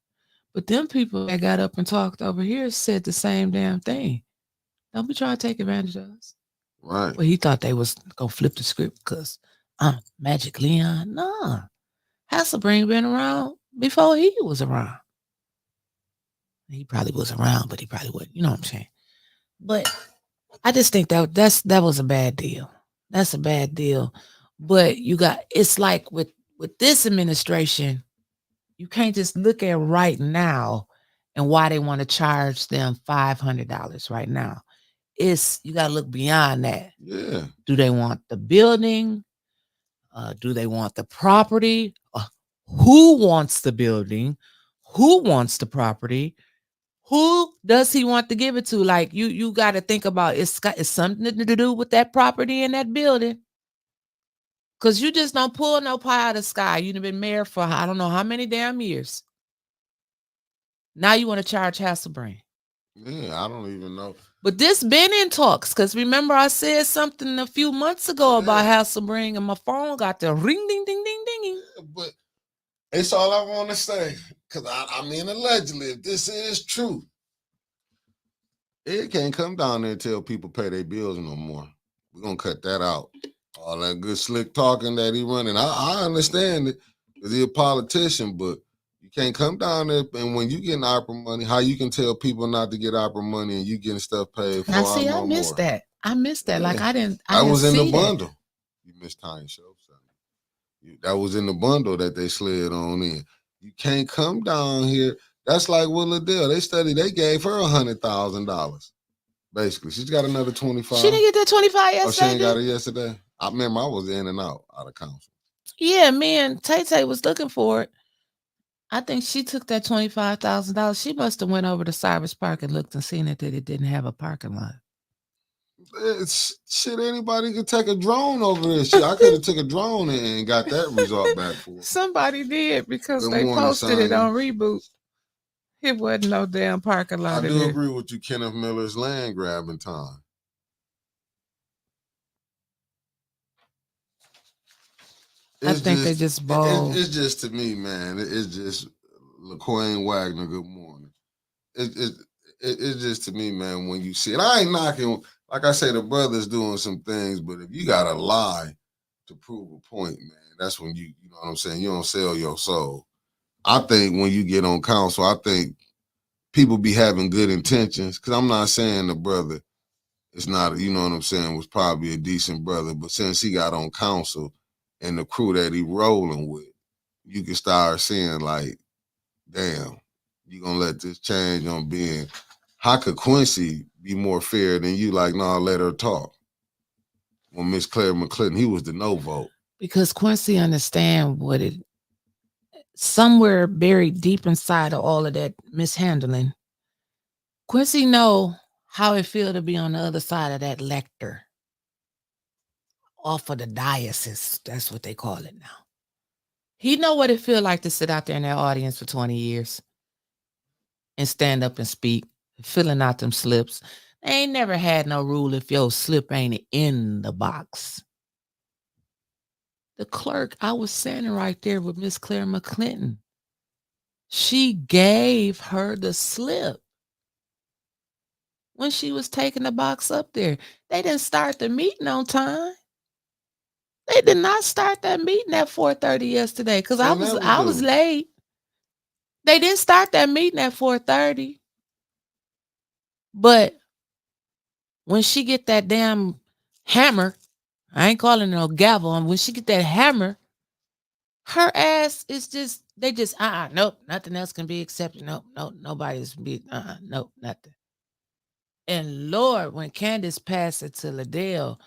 But them people that got up and talked over here said the same damn thing. Don't be trying to take advantage of us. Right. Well, he thought they was going to flip the script because Magic Leon. Nah. Hasselbrink been around before he was around. He probably was around, but he probably wouldn't. You know what I'm saying? But I just think that was a bad deal. That's a bad deal. But it's like with this administration, you can't just look at right now and why they want to charge them $500 right now. You got to look beyond that. Yeah. Do they want the building? Do they want the property? Who wants the building? Who wants the property? Who does he want to give it to? Like, you got to think about it's something to do with that property and that building. Because you just don't pull no pie out of the sky. You've been mayor for I don't know how many damn years. Now you want to charge Hasselbrink. Yeah, I don't even know. But this been in talks. Because remember I said something a few months ago about Hasselbrink and my phone got the ring, ding, ding, ding, ding. But it's all I want to say. Because I mean, allegedly, if this is true, it can't come down there and tell people pay their bills no more. We're going to cut that out. All that good slick talking that he running. I understand it because he's a politician, but you can't come down there and when you getting opera money, how you can tell people not to get opera money and you getting stuff paid for? Now, see, I missed that. I missed that. Yeah. Like, I didn't was in the that. bundle. You missed Tiny Show. That was in the bundle that they slid on in. You can't come down here. That's like with Liddell. They gave her $100,000. Basically, she's got another 25. She didn't get that 25 yesterday. Oh, she ain't got it yesterday. I remember I was in and out of council. Yeah, me and Tay was looking for it. I think she took that $25,000. She must have went over to Cyrus Park and looked and seen that it didn't have a parking lot. Shit, anybody could take a drone over there. Shit, I could have took a drone and got that result back for her. Somebody did because they posted it on Reboot. It wasn't no damn parking lot. I do agree with you, Kenneth Miller's land grabbing time. I think they just bold. It's just to me, man. It's just LaQuayne Wagner. Good morning. It's just to me, man. When you see it, I ain't knocking. Like I say, the brother's doing some things, but if you gotta lie to prove a point, man, that's when you know what I'm saying. You don't sell your soul. I think when you get on council, I think people be having good intentions. Because I'm not saying the brother is not, you know what I'm saying, was probably a decent brother, but since he got on council and the crew that he rolling with, you can start seeing like, damn, you gonna let this change on being how could Quincy be more fair than you? Like, no, let her talk. When Miss Claire McClinton, he was the no vote. Because Quincy understand what it, somewhere buried deep inside of all of that mishandling, Quincy know how it feel to be on the other side of that lector. Off of the diocese. That's what they call it now. He know what it feel like to sit out there in that audience for 20 years and stand up and speak, filling out them slips. They ain't never had no rule if your slip ain't in the box. The clerk, I was standing right there with Miss Claire McClinton. She gave her the slip when she was taking the box up there. They didn't start the meeting on time. They did not start that meeting at 4:30 yesterday because I was late. They didn't start that meeting at 4:30. But when she get that damn hammer, I ain't calling it no gavel, and when she get that hammer, her ass is just, they just, nope, nothing else can be accepted. Nope, nobody's be, nope, nothing. And Lord, when Candace passed it to Liddell,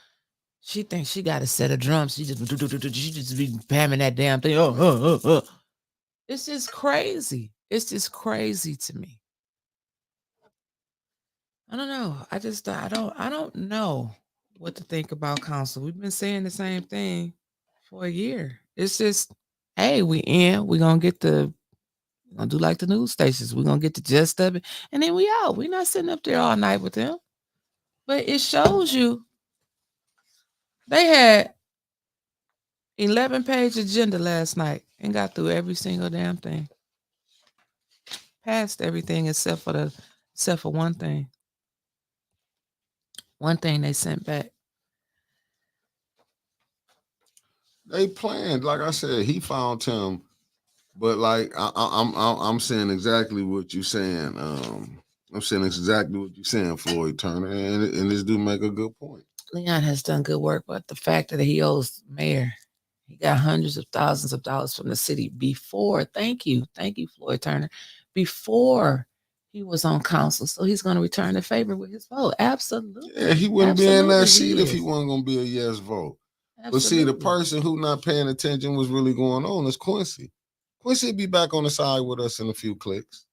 she thinks she got a set of drums. She just be pamming that damn thing. It's just crazy. It's just crazy to me. I don't know. I don't know what to think about council. We've been saying the same thing for a year. It's just, hey, we're gonna do like the news stations. We're gonna get the gist of it, and then we out. We're not sitting up there all night with them. But it shows you they had 11-page agenda last night and got through every single damn thing. Passed everything except for one thing. One thing they sent back. They planned, like I said, he found him, but like I'm saying exactly what you're saying. I'm saying exactly what you're saying, Floyd Turner, and this do make a good point. Leon has done good work, but the fact that he owes mayor, he got hundreds of thousands of dollars from the city before. Thank you, Floyd Turner. Before he was on council, so he's going to return the favor with his vote. Absolutely. Yeah, he wouldn't be in that seat if he wasn't going to be a yes vote. Absolutely. But see, the person who not paying attention what's really going on is Quincy. Quincy will be back on the side with us in a few clicks.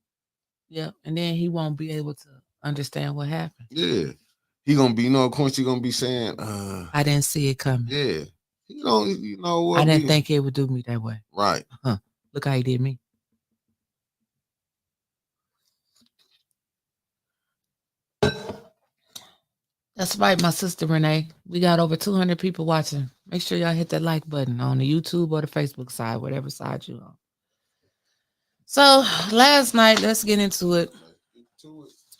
Yeah, and then he won't be able to understand what happened. Yeah. He gonna be, Quincy gonna be saying, I didn't see it coming. Yeah. You know what? I didn't think it would do me that way. Right. Look how he did me. That's right, my sister Renee. We got over 200 people watching. Make sure y'all hit that like button on the YouTube or the Facebook side, whatever side you're on. So last night, let's get into it.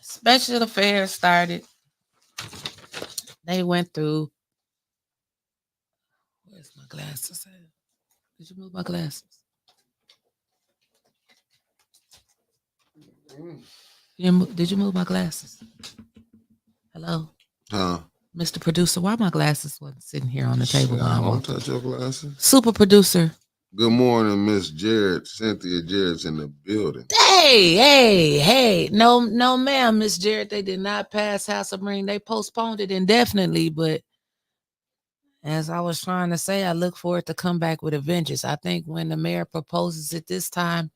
Special affairs started. They went through. Where's my glasses at? Did you move my glasses? Did you move my glasses? Hello? Mr. Producer, why my glasses wasn't sitting here on the table? I don't touch your glasses. Super producer. Good morning, Miss Jared. Cynthia Jared's in the building. Hey. No, ma'am, Miss Jared. They did not pass House of Marine. They postponed it indefinitely, but as I was trying to say, I look for it to come back with a vengeance. I think when the mayor proposes it this time,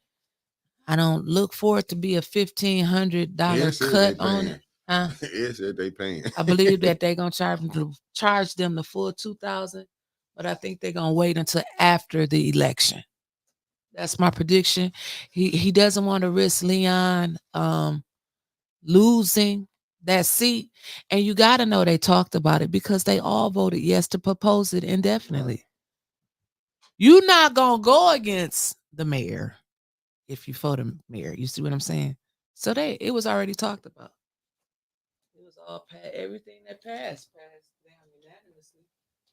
I don't look for it to be a $1,500 cut on it. It said they paying. I believe that they're gonna charge them the full $2,000, but I think they're gonna wait until after the election. That's my prediction. He doesn't want to risk Leon losing that seat, and you got to know they talked about it because they all voted yes to propose it indefinitely. You're not gonna go against the mayor if you vote the mayor. You see what I'm saying? So it was already talked about. It was all everything that passed down unanimously,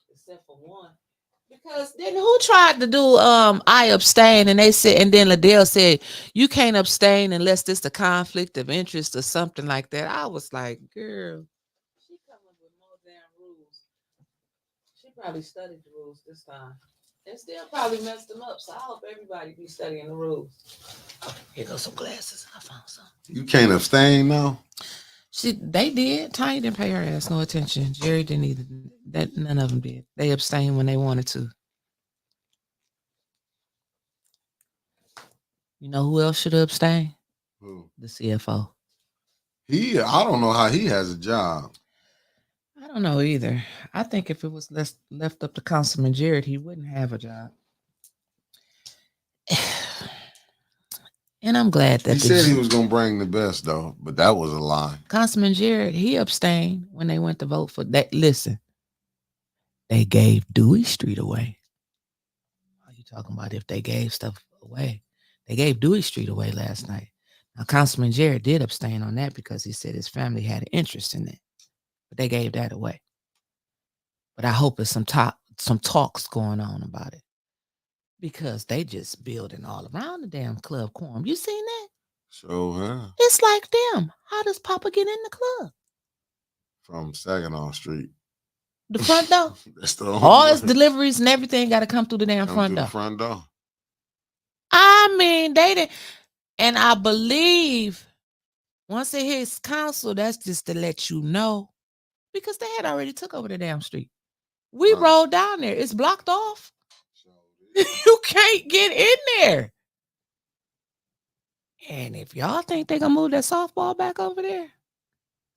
except for one. Because then who tried to do I abstain, and they said, and then Liddell said you can't abstain unless it's a conflict of interest or something like that. I was like, girl, she coming with more damn rules. She probably studied the rules this time. And still probably messed them up. So I hope everybody be studying the rules. Here goes some glasses. I found some. You can't abstain now? They did. Tanya didn't pay her ass no attention. Jerry didn't either. None of them did. They abstained when they wanted to. You know who else should have abstained? Who? The CFO. I don't know how he has a job. I don't know either. I think if it was left up to Councilman Jared, he wouldn't have a job. And I'm glad that he said he was going to bring the best, though, but that was a lie. Councilman Jared, he abstained when they went to vote for that. Listen, they gave Dewey Street away. What are you talking about if they gave stuff away? They gave Dewey Street away last night. Now, Councilman Jared did abstain on that because he said his family had an interest in it. But they gave that away. But I hope there's some talks going on about it. Because they just building all around the damn Club Quorum. You seen that? So, yeah. It's like them. How does Papa get in the club? From Saginaw Street. The front door. That's the all his deliveries and everything got to come through the damn front door. The front door. I mean, they didn't. And I believe once it hits council, that's just to let you know. Because they had already took over the damn street. We rolled down there. It's blocked off. You can't get in there. And if y'all think they're going to move that softball back over there,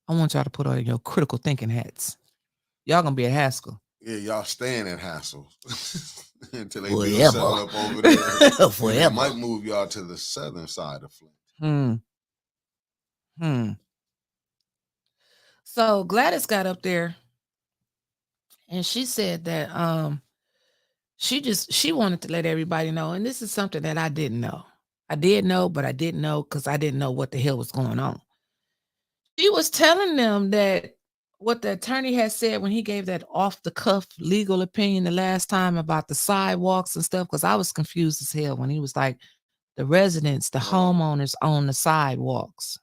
I want y'all to put on your critical thinking hats. Y'all going to be at Haskell. Yeah, y'all staying at Haskell until they Forever. settle up over there. Forever. They might move y'all to the southern side of Flint. So Gladys got up there and she said that she wanted to let everybody know, and this is something that I didn't know. I did know, but I didn't know because I didn't know what the hell was going on. She was telling them that what the attorney had said when he gave that off-the-cuff legal opinion the last time about the sidewalks and stuff, because I was confused as hell when he was like, the residents, the homeowners own the sidewalks.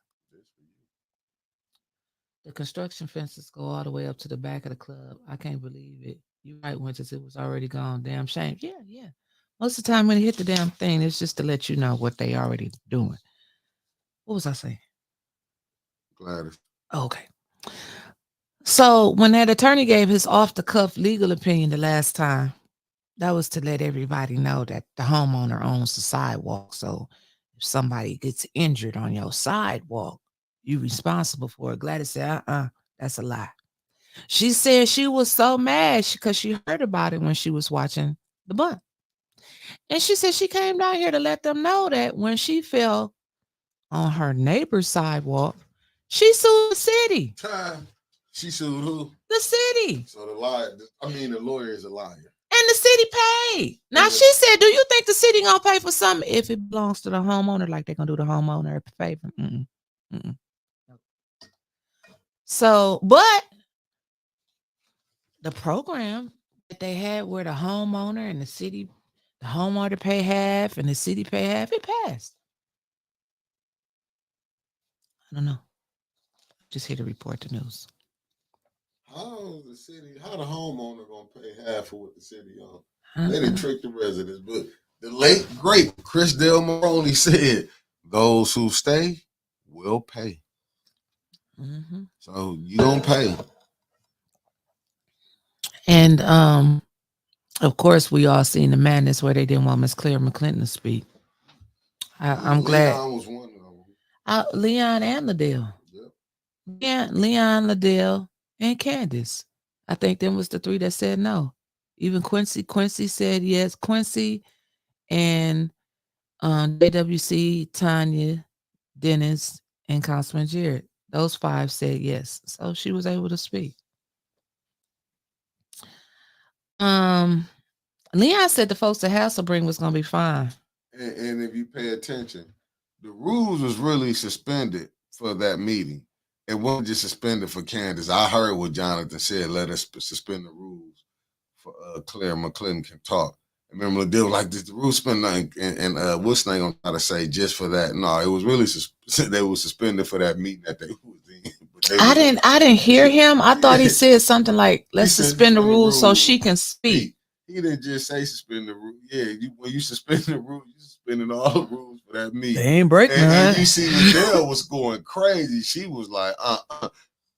The construction fences go all the way up to the back of the club. I can't believe it. You're right, Winters. It was already gone. Damn shame. Yeah. Most of the time when they hit the damn thing, it's just to let you know what they already doing. What was I saying? Gladys. Okay. So when that attorney gave his off-the-cuff legal opinion the last time, that was to let everybody know that the homeowner owns the sidewalk. So if somebody gets injured on your sidewalk, you're responsible for it. Gladys said, that's a lie. She said she was so mad because she heard about it when she was watching the bunt. And she said she came down here to let them know that when she fell on her neighbor's sidewalk, she sued the city. She sued who? The city. So the lawyer is a liar. And the city paid. Now she said, do you think the city gonna pay for something if it belongs to the homeowner, like they're gonna do the homeowner a favor? So, but the program that they had where the homeowner and the city, the homeowner pay half and the city pay half, it passed. I don't know. Just here to report the news. How the homeowner gonna pay half of what the city owns? They didn't trick the residents, but the late great Chris Del Moroni said, "Those who stay will pay." So you don't pay. And of course, we all seen the madness where they didn't want Miss Claire McClinton to speak. I'm glad. Leon was one of them. Leon and Liddell. Yeah, Leon, Liddell, and Candace. I think them was the three that said no. Even Quincy said yes. Quincy and JWC, Tanya, Dennis, and Councilman Jared. Those five said yes. So she was able to speak. Leon said the folks at Hasselbring was going to be fine. And if you pay attention, the rules was really suspended for that meeting. It wasn't just suspended for Candace. I heard what Jonathan said. Let us suspend the rules for Claire McClinton can talk. Remember, they were like, this, the rules suspended, and Wilson ain't gonna try to say just for that. No, it was really they were suspended for that meeting that they was in. I didn't hear him. I thought he said something like, "Let's suspend the rules so she can speak." He didn't just say suspend the rule. Yeah, when you suspend the rule, you suspend suspending all the rules for that meeting. They ain't break none. And you see Michelle was going crazy. She was like,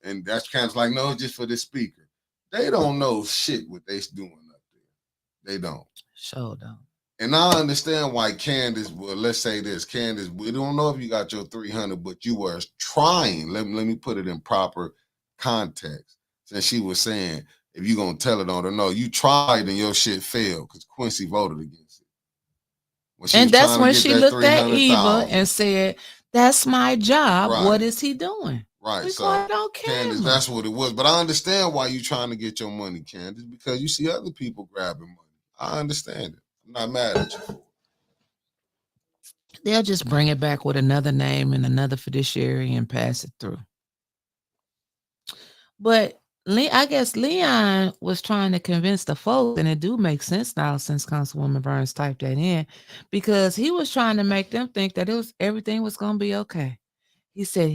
and that's kind of like, no, it's just for the speaker. They don't know shit what they doing up there. They don't. Sure don't. And I understand why Candace, well, let's say this, Candace, we don't know if you got your 300, but you were trying. Let me put it in proper context. Since she was saying, if you're going to tell it on her, no, you tried and your shit failed because Quincy voted against it. And that's when she looked at Eva and said, that's my job. Right. What is he doing? Right. It's So, like, don't care. Candace, that's what it was. But I understand why you're trying to get your money, Candace, because you see other people grabbing money. I understand it. I'm not mad at you for it. They'll just bring it back with another name and another fiduciary and pass it through. But I guess Leon was trying to convince the folks, and it do make sense now since Councilwoman Burns typed that in, because he was trying to make them think that everything was going to be okay. He said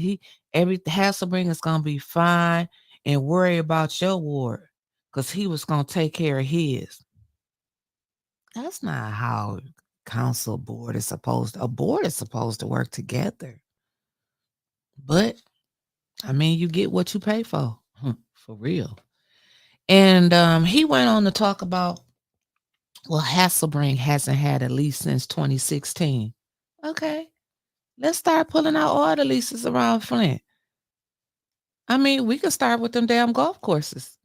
Hasselbring is going to be fine and worry about your ward because he was going to take care of his. That's not how a board is supposed to work together. But I mean, you get what you pay for real. And he went on to talk about, well, Hasselbring hasn't had a lease since 2016. Okay, let's start pulling out all the leases around Flint. I mean, we can start with them damn golf courses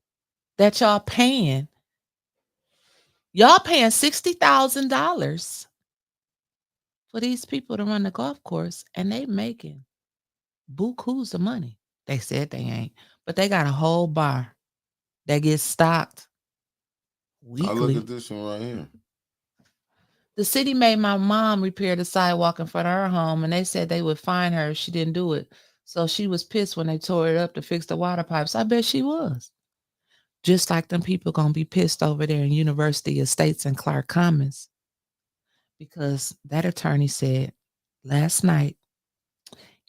that y'all paying. Y'all paying $60,000 for these people to run the golf course, and they making bukus of money. They said they ain't, but they got a whole bar that gets stocked weekly. I look at this one right here. The city made my mom repair the sidewalk in front of her home, and they said they would fine her if she didn't do it. So she was pissed when they tore it up to fix the water pipes. I bet she was. Just like them people going to be pissed over there in University Estates and Clark Commons. Because that attorney said last night,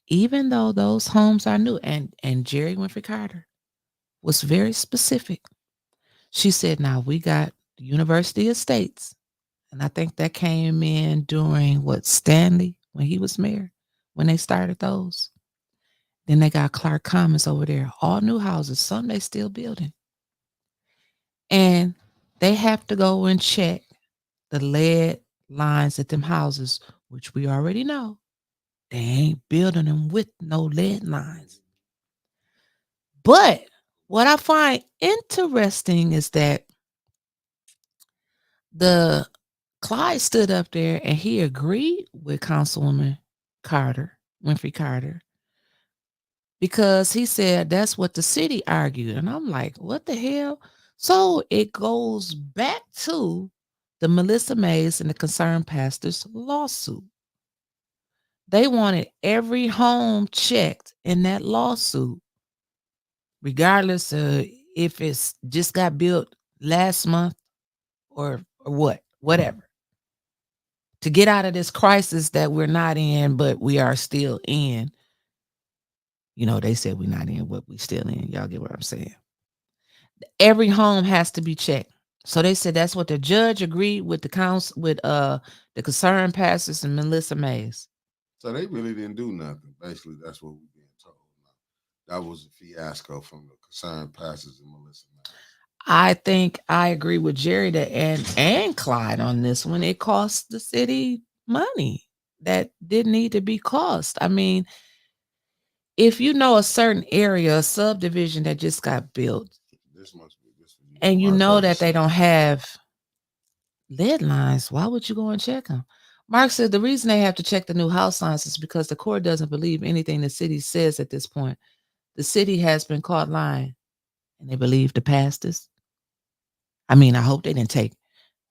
even though those homes are new, and Jerry Winfrey Carter was very specific. She said, now we got University Estates. And I think that came in during Stanley, when he was mayor, when they started those. Then they got Clark Commons over there, all new houses. Some they still building. And they have to go and check the lead lines at them houses, which we already know. They ain't building them with no lead lines. But what I find interesting is that the Clyde stood up there and he agreed with Councilwoman Winfrey Carter, because he said that's what the city argued. And I'm like, what the hell? So it goes back to the Melissa Mays and the Concerned Pastors lawsuit. They wanted every home checked in that lawsuit, regardless of if it's just got built last month or whatever. To get out of this crisis that we're not in, but we are still in. You know, they said we're not in, but we still in. Y'all get what I'm saying? Every home has to be checked. So they said that's what the judge agreed with the council, with the Concerned Pastors and Melissa Mays. So they really didn't do nothing. Basically, that's what we're being told now. That was a fiasco from the Concerned Pastors and Melissa Mays. I think I agree with Jerry and Clyde on this one. It cost the city money that didn't need to be cost. I mean, if you know a certain area, a subdivision that just got built, and you know that they don't have lead lines, why would you go and check them? Mark said the reason they have to check the new house lines is because the court doesn't believe anything the city says at this point. The city has been caught lying, and they believe the pastors. I mean, I hope they didn't take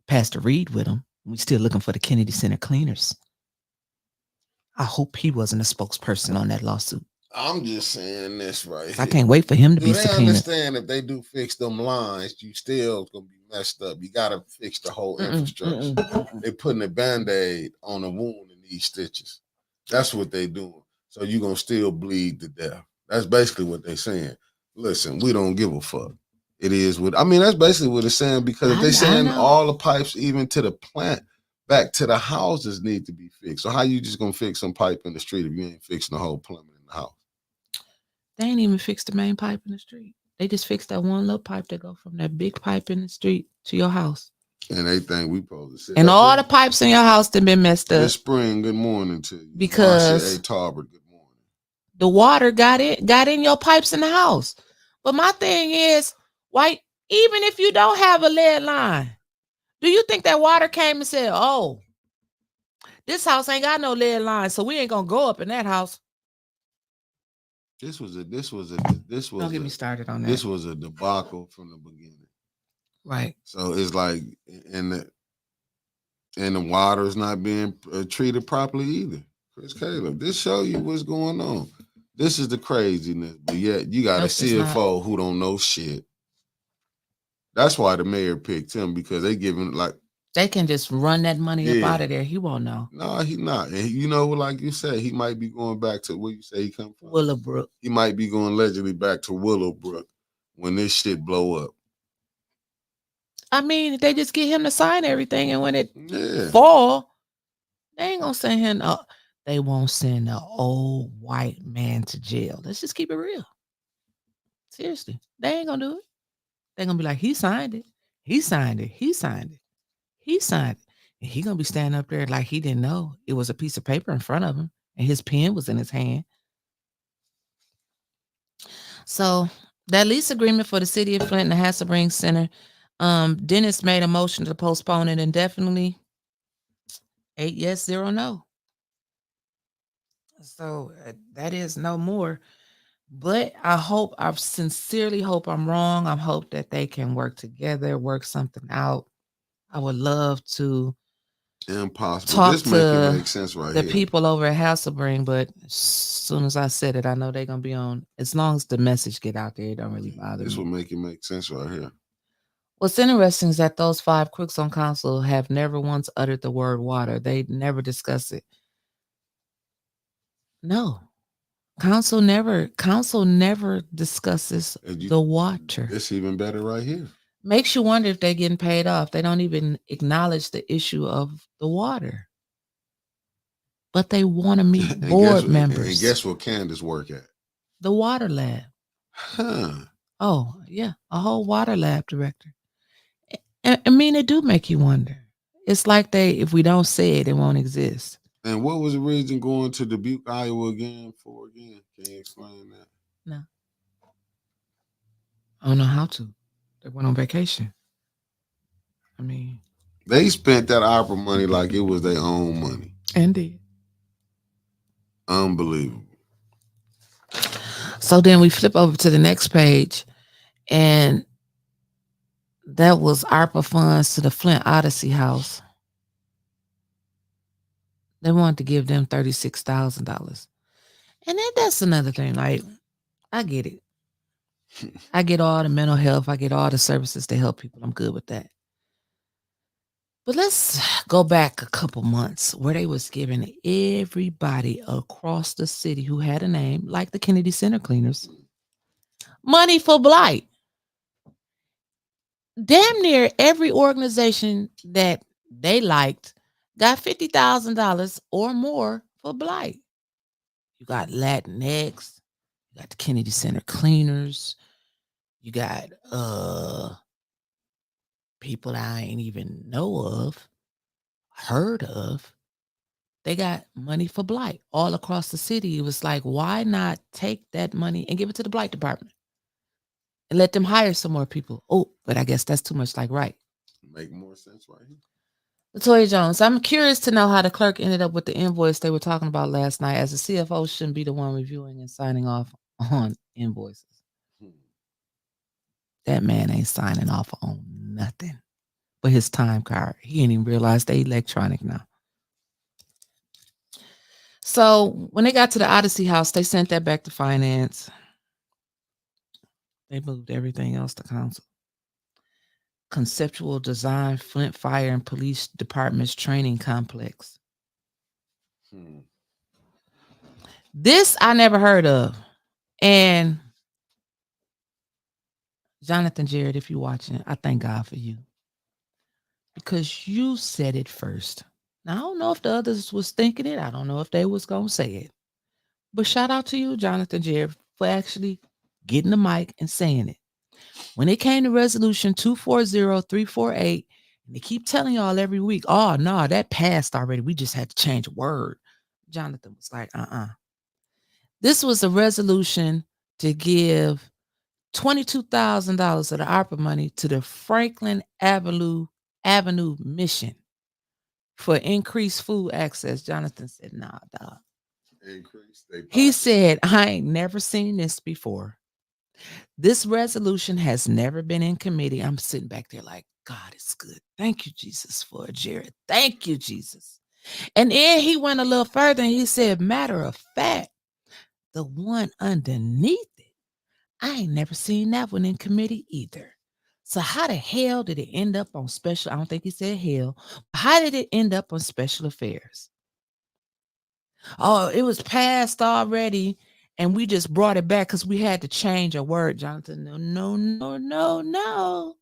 Pastor Reed with them. We're still looking for the Kennedy Center cleaners. I hope he wasn't a spokesperson on that lawsuit. I'm just saying this right here. I can't wait for him to be subpoenaed. They understand if they do fix them lines, you still gonna be messed up. You gotta fix the whole infrastructure. They're putting a Band-Aid on a wound and these stitches. That's what they doing. So you're gonna still bleed to death. That's basically what they're saying. Listen, we don't give a fuck. It is what I mean. That's basically what it's saying, because if they're saying all the pipes, even to the plant, back to the houses need to be fixed. So how you just gonna fix some pipe in the street if you ain't fixing the whole plumbing in the house? They ain't even fixed the main pipe in the street. They just fixed that one little pipe that go from that big pipe in the street to your house. And they think we supposed to sit And up all there. the pipes in your house that been messed up. Miss Spring, good morning to you. Because Marcia A. Tarbert, good morning. The water got in your pipes in the house. But my thing is, why, even if you don't have a lead line, do you think that water came and said, oh, this house ain't got no lead line, so we ain't gonna go up in that house? This was Don't get me started on that. This was a debacle from the beginning. Right. So it's like, and the water is not being treated properly either. Chris Caleb, this show you what's going on. This is the craziness, but yet you got a CFO who don't know shit. That's why the mayor picked him, because they give him like, they can just run that money up out of there. He won't know. No, he not. And you know, like you said, he might be going back to where you say he come from. Willowbrook. He might be going allegedly back to Willowbrook when this shit blow up. I mean, they just get him to sign everything, and when it fall, they ain't gonna send him. They won't send an old white man to jail. Let's just keep it real. Seriously, they ain't gonna do it. They're gonna be like, he signed it. He signed it. He signed it. He signed it. And he gonna be standing up there like he didn't know it was a piece of paper in front of him, and his pen was in his hand. So that lease agreement for the city of Flint and the Hasselbring Center, Dennis made a motion to postpone it indefinitely. 8 yes, 0 no. So that is no more. But I sincerely hope I'm wrong. I hope that they can work together, work something out. I would love to impossible. talk This to make sense right the here. people over at Hasselbring, but as soon as I said it, I know they're gonna be on. As long as the message get out there, it don't really bother me. This will make it make sense right here. What's interesting is that those 5 crooks on council have never once uttered the word water. They never discuss it. No. Council never discusses the water. It's even better right here. Makes you wonder if they're getting paid off. They don't even acknowledge the issue of the water. But they want to meet board members. And guess what Candace work at? The water lab. Huh. Oh, yeah. A whole water lab director. I mean, it do make you wonder. It's like if we don't say it, it won't exist. And what was the reason going to Dubuque, Iowa again? Can you explain that? No. I don't know how to. They went on vacation. I mean, they spent that opera money like it was their own money. Indeed. Unbelievable. So then we flip over to the next page, and that was ARPA funds to the Flint Odyssey House. They wanted to give them $36,000. And then that's another thing. Like, I get it. I get all the mental health. I get all the services to help people. I'm good with that. But let's go back a couple months where they was giving everybody across the city who had a name, like the Kennedy Center cleaners, money for blight. Damn near every organization that they liked got $50,000 or more for blight. You got Latinx, you got the Kennedy Center cleaners, you got people that I ain't even know of, heard of. They got money for blight all across the city. It was like, why not take that money and give it to the blight department and let them hire some more people? Oh, but I guess that's too much like right. Make more sense right here. Latoya Jones, I'm curious to know how the clerk ended up with the invoice they were talking about last night, as the CFO shouldn't be the one reviewing and signing off on invoices. That man ain't signing off on nothing but his time card. He ain't even realized they electronic now. So when they got to the Odyssey House, they sent that back to finance. They moved everything else to council. Conceptual design, Flint Fire and Police Department's training complex. This I never heard of. And Jonathan Jarrett, if you're watching, I thank God for you. Because you said it first. Now, I don't know if the others was thinking it. I don't know if they was going to say it. But shout out to you, Jonathan Jerry, for actually getting the mic and saying it. When it came to resolution 240348, and they keep telling y'all every week, oh, no, that passed already. We just had to change a word. Jonathan was like, This was a resolution to give $22,000 of the ARPA money to the Franklin Avenue mission for increased food access. Jonathan said, nah, dog. He said, I ain't never seen this before. This resolution has never been in committee. I'm sitting back there like, God is good. Thank you, Jesus, for it, Jared. Thank you, Jesus. And then he went a little further and he said, matter of fact, the one underneath it, I ain't never seen that one in committee either. So how the hell did it end up on special? I don't think he said hell. How did it end up on special affairs? Oh, it was passed already, and we just brought it back because we had to change a word, Jonathan. No, no, no, no, no.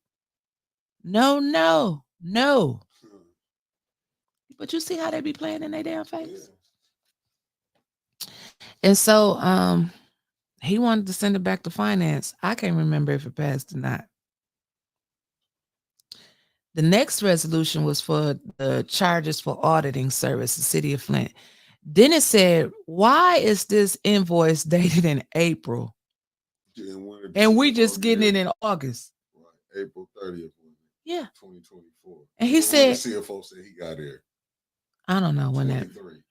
No, no, no. But you see how they be playing in their damn face? And so he wanted to send it back to finance. I can't remember if it passed or not. The next resolution was for the charges for auditing service, the city of Flint. Then it said, why is this invoice dated in April? And we just getting it in August. Right. April 30th. Yeah. 2024. And he said, the CFO said he got here. I don't know when 23.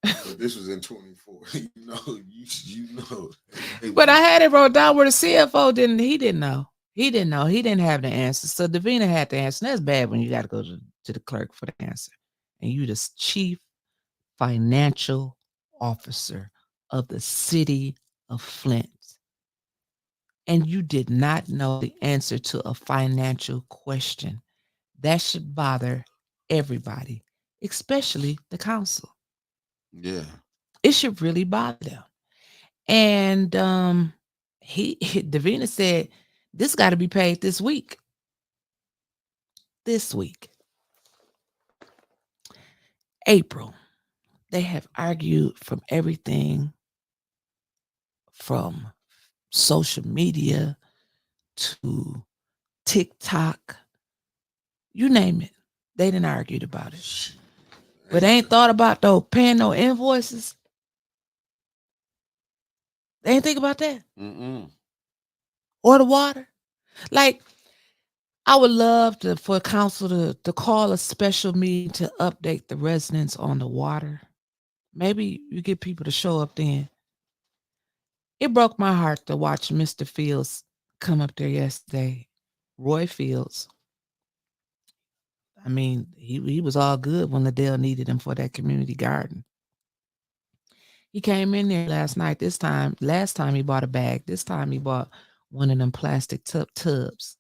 But this was in 24. you know. But I had it wrote down where the CFO didn't know. He didn't know. He didn't have the answer. So Davina had the answer. And that's bad when you got to go to the clerk for the answer. And you the chief financial officer of the city of Flint. And you did not know the answer to a financial question. That should bother everybody, especially the council. Yeah. It should really bother them. And Davina said, this got to be paid this week. This week. April. They have argued from everything from social media to TikTok. You name it. They didn't argue about it. But they ain't thought about paying no invoices. They ain't think about that. Or the water. Like, I would love for council to call a special meeting to update the residents on the water. Maybe you get people to show up then. It broke my heart to watch Mr. Fields come up there yesterday. Roy Fields. I mean, he was all good when Liddell needed him for that community garden. He came in there last night. Last time he bought a bag. This time he bought one of them plastic tubs.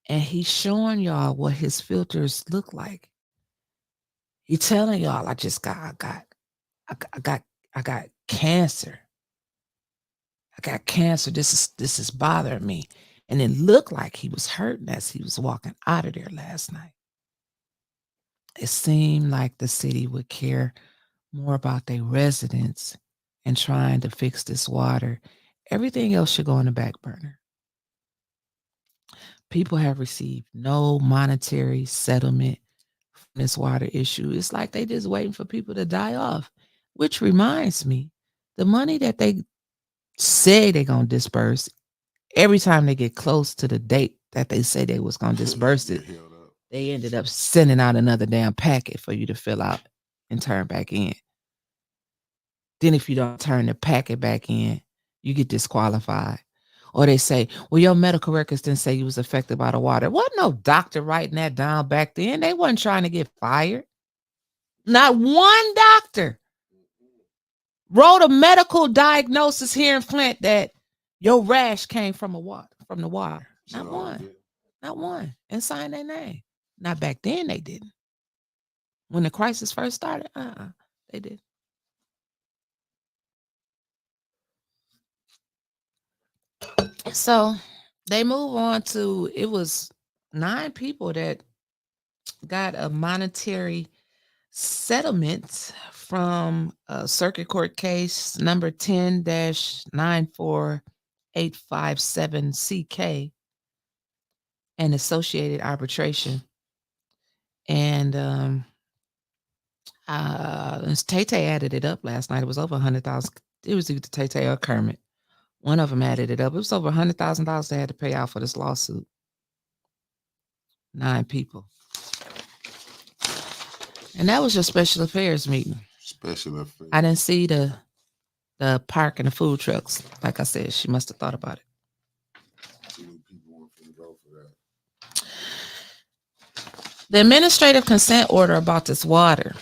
And he's showing y'all what his filters look like. He's telling y'all, I got cancer. I got cancer. This is bothering me. And it looked like he was hurting as he was walking out of there last night. It seemed like the city would care more about their residents and trying to fix this water. Everything else should go on the back burner. People have received no monetary settlement from this water issue. It's like they just waiting for people to die off, which reminds me, the money that they say they're going to disperse, every time they get close to the date that they say they was going to disperse it, they ended up sending out another damn packet for you to fill out and turn back in. Then if you don't turn the packet back in, you get disqualified. Or they say, well, your medical records didn't say you was affected by the water. Wasn't no doctor writing that down back then. They wasn't trying to get fired. Not one doctor wrote a medical diagnosis here in Flint that your rash came from the water. Not one. Not one. And signed their name. Not back then they didn't. When the crisis first started, they did. So they move on to, it was 9 people that got a monetary settlement from Circuit Court case number 10-94857 CK and associated arbitration. And Tay added it up last night. It was over 100,000. It was either Tay or Kermit. One of them added it up. It was over $100,000 they had to pay out for this lawsuit. 9 people. And that was your special affairs meeting. Special affairs. I didn't see the park and the food trucks. Like I said, she must have thought about it. Too many people want to go for that. The administrative consent order about this water.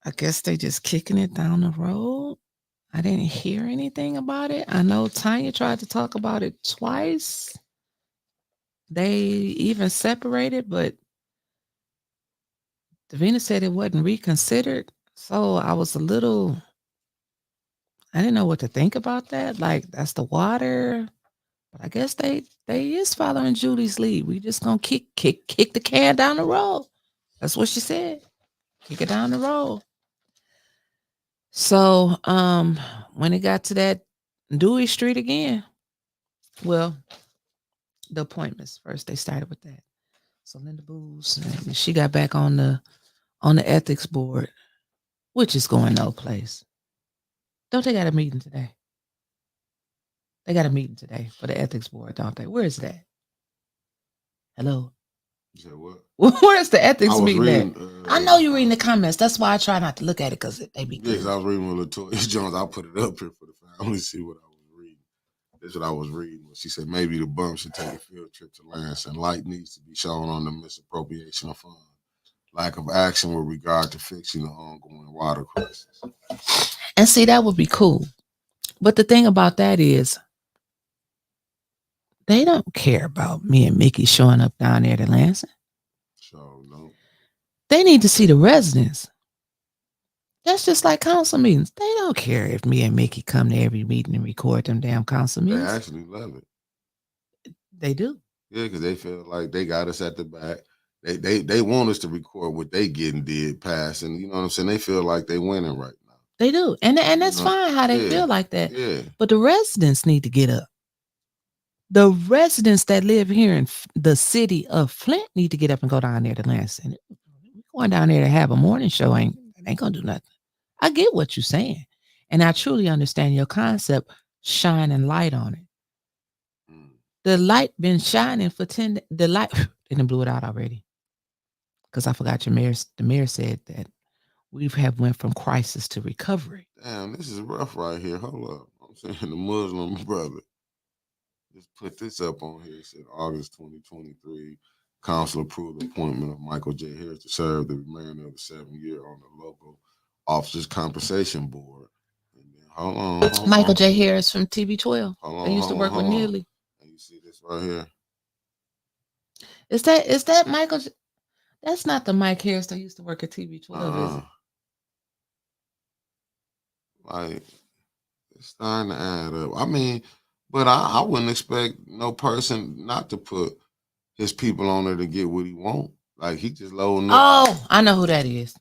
I guess they just kicking it down the road. I didn't hear anything about it. I know Tanya tried to talk about it twice. They even separated, but Davina said it wasn't reconsidered. So I was I didn't know what to think about that. Like, that's the water. But I guess they is following Julie's lead. We just gonna kick the can down the road. That's what she said. Kick it down the road. So when it got to that Dewey Street again, well, the appointments first, they started with that. So Linda Booz, she got back on the ethics board, which is going no place. Don't they got a meeting today? They got a meeting today for the ethics board, don't they? Where is that? Hello? You said what? Where's the ethics meeting reading, at? I know you're reading the comments. That's why I try not to look at it, because they be good. Yes, I was reading with Latoya Jones. I put it up here for the family to see what I was reading. That's what I was reading. She said maybe the bum should take a field trip to Lansing. Light needs to be shown on the misappropriation of funds. Lack of action with regard to fixing the ongoing water crisis. And see, that would be cool. But the thing about that is, they don't care about me and Mickey showing up down there to Lansing. So, no. They need to see the residents. That's just like council meetings. They don't care if me and Mickey come to every meeting and record them damn council meetings. They actually love it. They do. Yeah, because they feel like they got us at the back. They want us to record what they getting did pass, and you know what I'm saying? They feel like they winning right now. They do. And that's fine how they feel like that. Yeah. But the residents need to get up. The residents that live here in the city of Flint need to get up and go down there to Lansing. Going down there to have a morning show ain't gonna do nothing. I get what you're saying, and I truly understand your concept. Shining light on it. The light been shining for 10. The light they done blew it out already. Because I forgot the mayor said that we have went from crisis to recovery. Damn, this is rough right here. Hold up, I'm saying the Muslim brother. Just put this up on here. It said August 2023, council approved the appointment of Michael J. Harris to serve the remainder of the 7-year on the local officers compensation board. And then, hold on. Michael J. Harris from TB12. They used to work with Neely. And you see this right here? Is that Michael? That's not the Mike Harris that used to work at TB12, is it? Like, it's starting to add up. I mean, but I wouldn't expect no person not to put his people on there to get what he want. Like, he just loading up. Oh, I know who that is.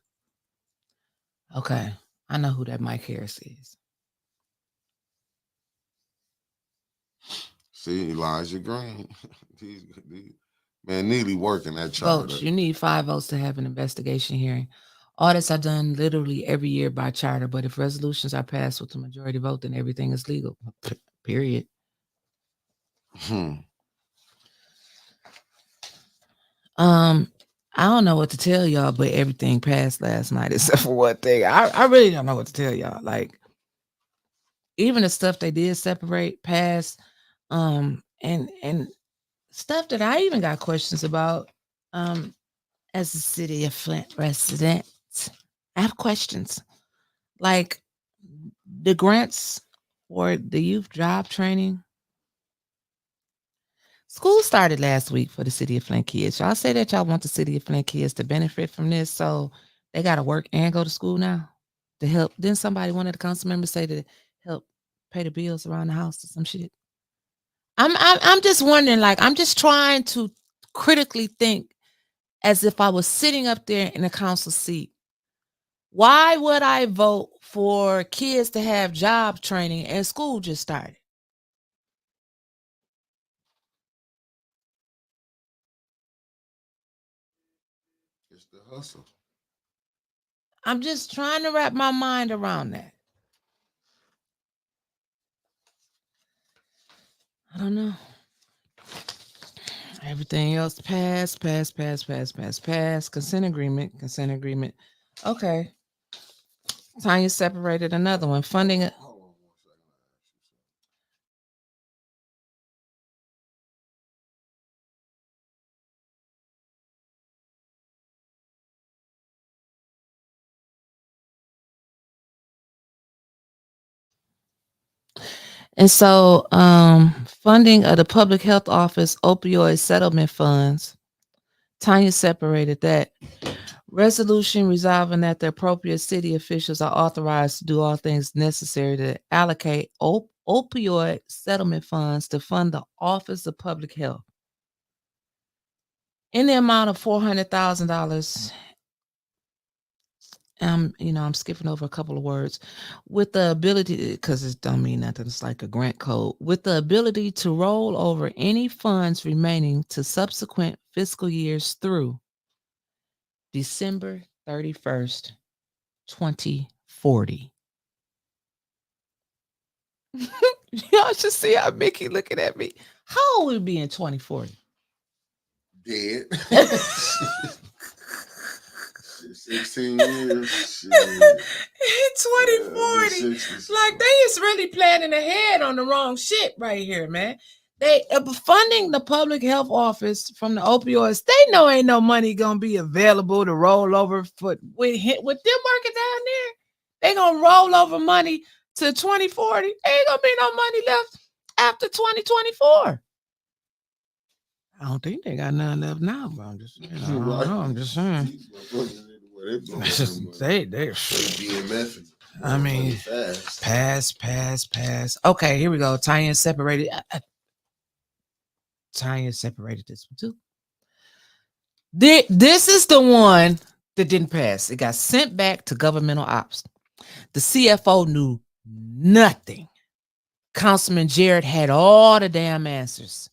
Okay. I know who that Mike Harris is. See, Elijah Green. Man, Neely working that charter. Votes. You need 5 votes to have an investigation hearing. Audits are done literally every year by charter, but if resolutions are passed with the majority vote, then everything is legal. Period. I don't know what to tell y'all, but everything passed last night except for one thing. I really don't know what to tell y'all. Like, even the stuff they did separate passed, and stuff that I even got questions about. As a city of Flint resident, I have questions. Like the grants for the youth job training. School started last week for the city of Flint kids. Y'all say that y'all want the city of Flint kids to benefit from this, so they got to work and go to school now to help. Then one of the council members say to help pay the bills around the house or some shit. I'm just wondering, like, I'm just trying to critically think as if I was sitting up there in a council seat. Why would I vote for kids to have job training and school just started? It's the hustle. I'm just trying to wrap my mind around that. I don't know. Everything else pass. Consent agreement. Okay. Tanya separated another one. Funding it. Hold on 1 second. And so funding of the public health office opioid settlement funds. Tanya separated that. Resolution resolving that the appropriate city officials are authorized to do all things necessary to allocate opioid settlement funds to fund the Office of Public Health in the amount of $400,000. I'm skipping over a couple of words. With the ability, because it don't mean nothing, it's like a grant code. With the ability to roll over any funds remaining to subsequent fiscal years through December 31st, 2040. Y'all should see how Mickey looking at me. How old will we be in 2040? Dead. 16 years. Shit. In 2040. Like they is really planning ahead on the wrong shit right here, man. They funding the public health office from the opioids. They know ain't no money gonna be available to roll over with them working down there. They gonna roll over money to 2040. Ain't gonna be no money left after 2024. I don't think they got none left now, but I'm just saying. I don't know, I'm just saying. They BMF. I mean, pass. Okay, here we go. Tanya separated. Tanya separated this one too. This is the one that didn't pass. It got sent back to governmental ops. The CFO knew nothing. Councilman Jarrett had all the damn answers.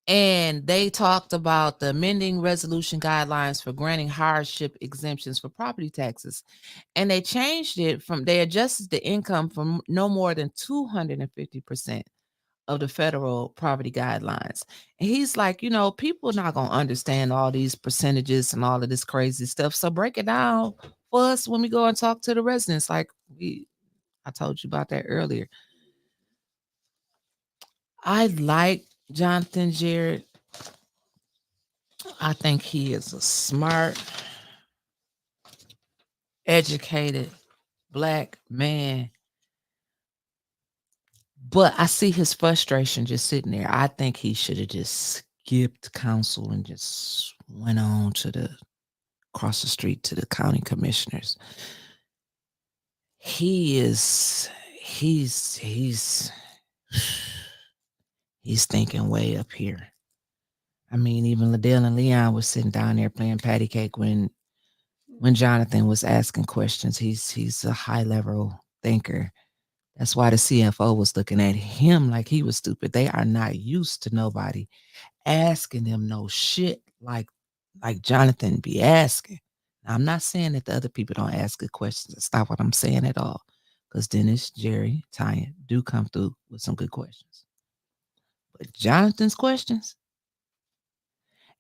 And they talked about the amending resolution guidelines for granting hardship exemptions for property taxes. And they changed it they adjusted the income from no more than 250% of the federal poverty guidelines. And he's like, people are not going to understand all these percentages and all of this crazy stuff. So break it down for us when we go and talk to the residents. Like I told you about that earlier. I like Jonathan Jarrett. I think he is a smart, educated Black man. But I see his frustration just sitting there. I think he should have just skipped council and just went on to across the street to the county commissioners. He's thinking way up here. I mean, even Liddell and Leon was sitting down there playing patty cake when Jonathan was asking questions. He's a high level thinker. That's why the CFO was looking at him like he was stupid. They are not used to nobody asking them no shit like Jonathan be asking. Now, I'm not saying that the other people don't ask good questions. That's not what I'm saying at all. Because Dennis, Jerry, Tanya do come through with some good questions. But Jonathan's questions,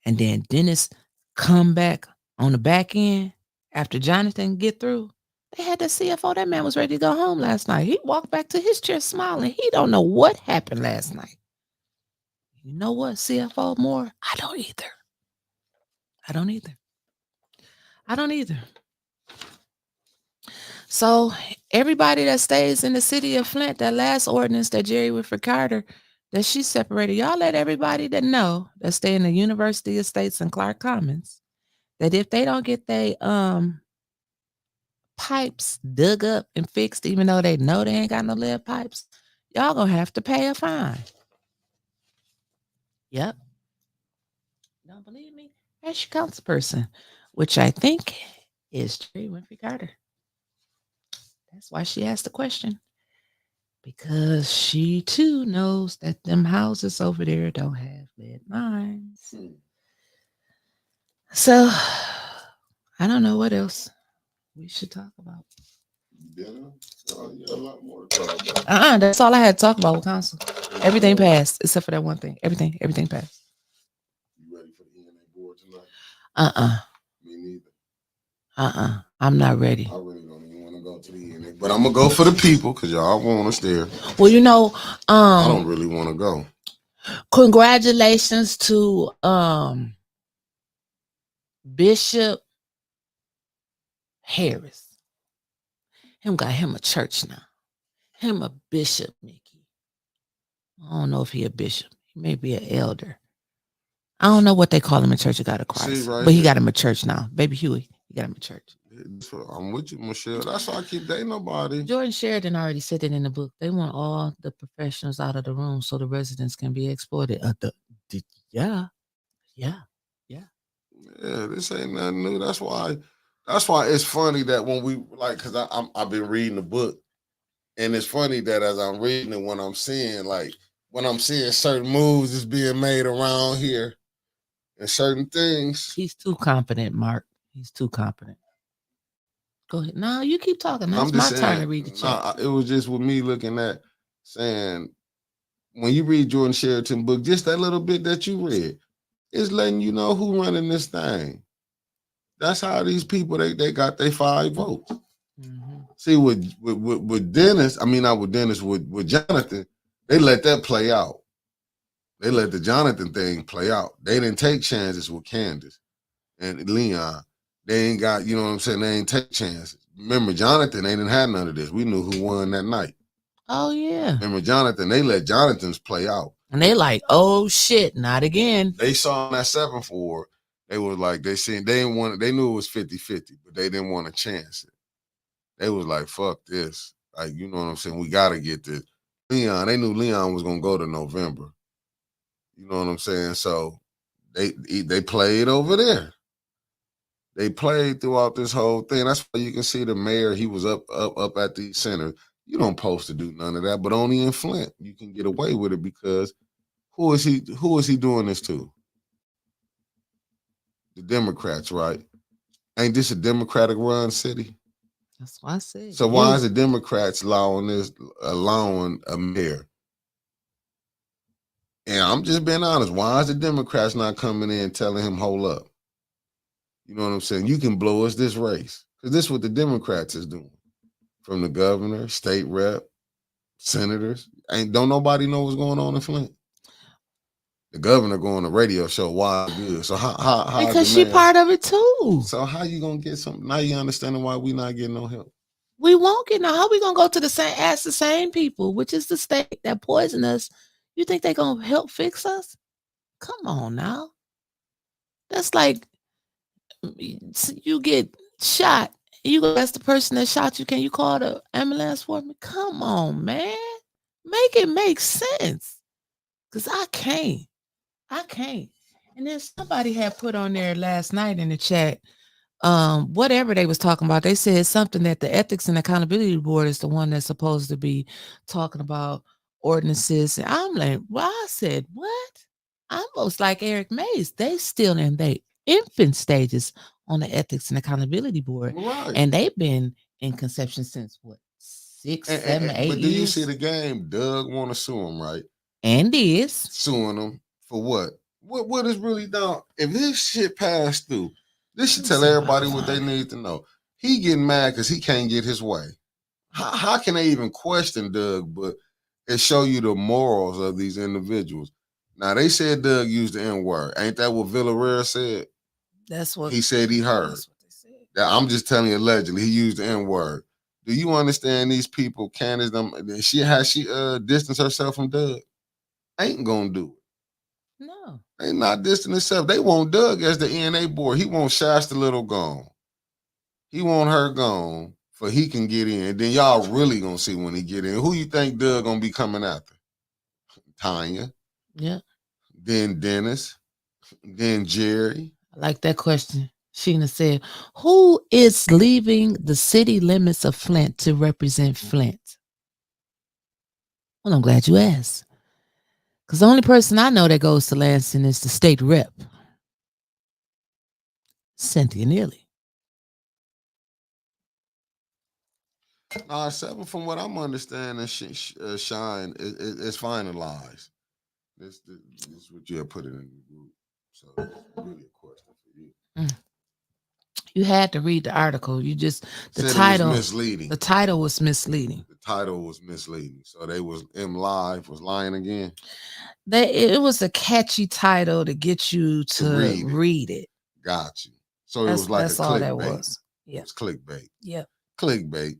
and then Dennis come back on the back end after Jonathan get through. They had the CFO. That man was ready to go home last night. He walked back to his chair smiling. He don't know what happened last night. You know what, CFO Moore? I don't either. So everybody that stays in the city of Flint, that last ordinance that Jerry Whitford Carter, that she separated, y'all let everybody that know that stay in the University Estates and Clark Commons, that if they don't get their pipes dug up and fixed, even though they know they ain't got no lead pipes, y'all gonna have to pay a fine. Yep. Don't believe me? Ask your council person, which I think is Jerry Winfrey Carter. That's why she asked the question. Because she too knows that them houses over there don't have lead lines. So I don't know what else we should talk about. Dinner? Yeah, a lot more to talk about. That's all I had to talk about with council. Everything passed except for that one thing. Everything passed. You ready for the ENA board tonight? Me neither. I'm not ready. I really don't even want to go to the ENA, but I'm gonna go for the people because y'all want us there. Well, you know, I don't really want to go. Congratulations to Bishop Harris. Him got him a church now. Him a bishop, Mickey. I don't know if he a bishop. He may be an elder. I don't know what they call him in Church of God of Christ. But he got him a church now. Baby Huey, he got him a church. I'm with you, Michelle. That's why I keep dating nobody. Jordan Sheridan already said it in the book. They want all the professionals out of the room so the residents can be exploited. Yeah, this ain't nothing new. That's why it's funny that when we because I've been reading the book, and it's funny that as I'm reading it, when I'm seeing certain moves is being made around here and certain things. He's too confident, Mark. He's too confident. Go ahead. No, you keep talking. That's my turn to read the chat. It was just with me looking at saying, when you read Jordan Sheridan book, just that little bit that you read, it's letting you know who running this thing. That's how these people, they got their 5 votes. Mm-hmm. See, with Dennis, not with Dennis, with Jonathan, they let that play out. They let the Jonathan thing play out. They didn't take chances with Candace and Leon. They ain't got, you know what I'm saying? They ain't take chances. Remember, Jonathan, they didn't have none of this. We knew who won that night. Oh, yeah. Remember, Jonathan, they let Jonathan's play out. And they like, oh, shit, not again. They saw that 7-4. They were like, they knew it was 50-50, but they didn't want to chance it. They was like, fuck this. Like, you know what I'm saying? We got to get this. Leon, they knew Leon was going to go to November. You know what I'm saying? So they played over there. They played throughout this whole thing. That's why you can see the mayor, he was up at the center. You don't supposed to do none of that, but only in Flint you can get away with it because who is he doing this to? The Democrats, right? Ain't this a Democratic run city? That's what I said. So why is the Democrats allowing a mayor? And I'm just being honest. Why is the Democrats not coming in telling him, hold up? You know what I'm saying? You can blow us this race. Because this is what the Democrats is doing. From the governor, state rep, senators. Don't nobody know what's going on in Flint. The governor go on a radio show, why good. So how because she part of it too. So how you gonna get something? Now you understanding why we not getting no help. We won't get no help. We gonna go to ask the same people, which is the state that poison us. You think they gonna help fix us? Come on now. That's like you get shot. You go ask the person that shot you, can you call the ambulance for me? Come on, man. Make it make sense. Because I can't. And then somebody had put on there last night in the chat, whatever they was talking about. They said something that the Ethics and Accountability Board is the one that's supposed to be talking about ordinances. And I'm like, well, I said, what? Almost like Eric Mays. They still in their infant stages on the Ethics and Accountability Board. Right. And they've been in conception since what, 6, 7, 8 years? But do you see the game? Doug want to sue him, right? And is. Suing him for what? What is really done? If this shit passed through, this should tell everybody what they need to know. He getting mad because he can't get his way. How can they even question Doug, but it show you the morals of these individuals? Now, they said Doug used the N-word. Ain't that what Villarreal said? That's what he said he heard. That's what they said. I'm just telling you, allegedly, he used the N-word. Do you understand these people, Candace, she distanced herself from Doug? Ain't gonna do it. No. They not distancing themselves. They want Doug as the ENA board. He want Shasta Little gone. He want her gone for he can get in. And then y'all really gonna see when he get in. Who you think Doug gonna be coming after? Tanya. Yeah. Then Dennis. Then Jerry. I like that question. Sheena said, who is leaving the city limits of Flint to represent Flint? Well, I'm glad you asked. Because the only person I know that goes to Lansing is the state rep, Cynthia Neely. Seven, from what I'm understanding, Shine is finalized. This is what you have put it in the group. So it's really a question for you. You had to read the article. You just the Said title it was misleading. The title was misleading. The title was misleading. So they was Live was lying again. It was a catchy title to get you to read it. Got you. So it was like that's a all that clickbait. was. Yeah. It was clickbait. Yep. Clickbait.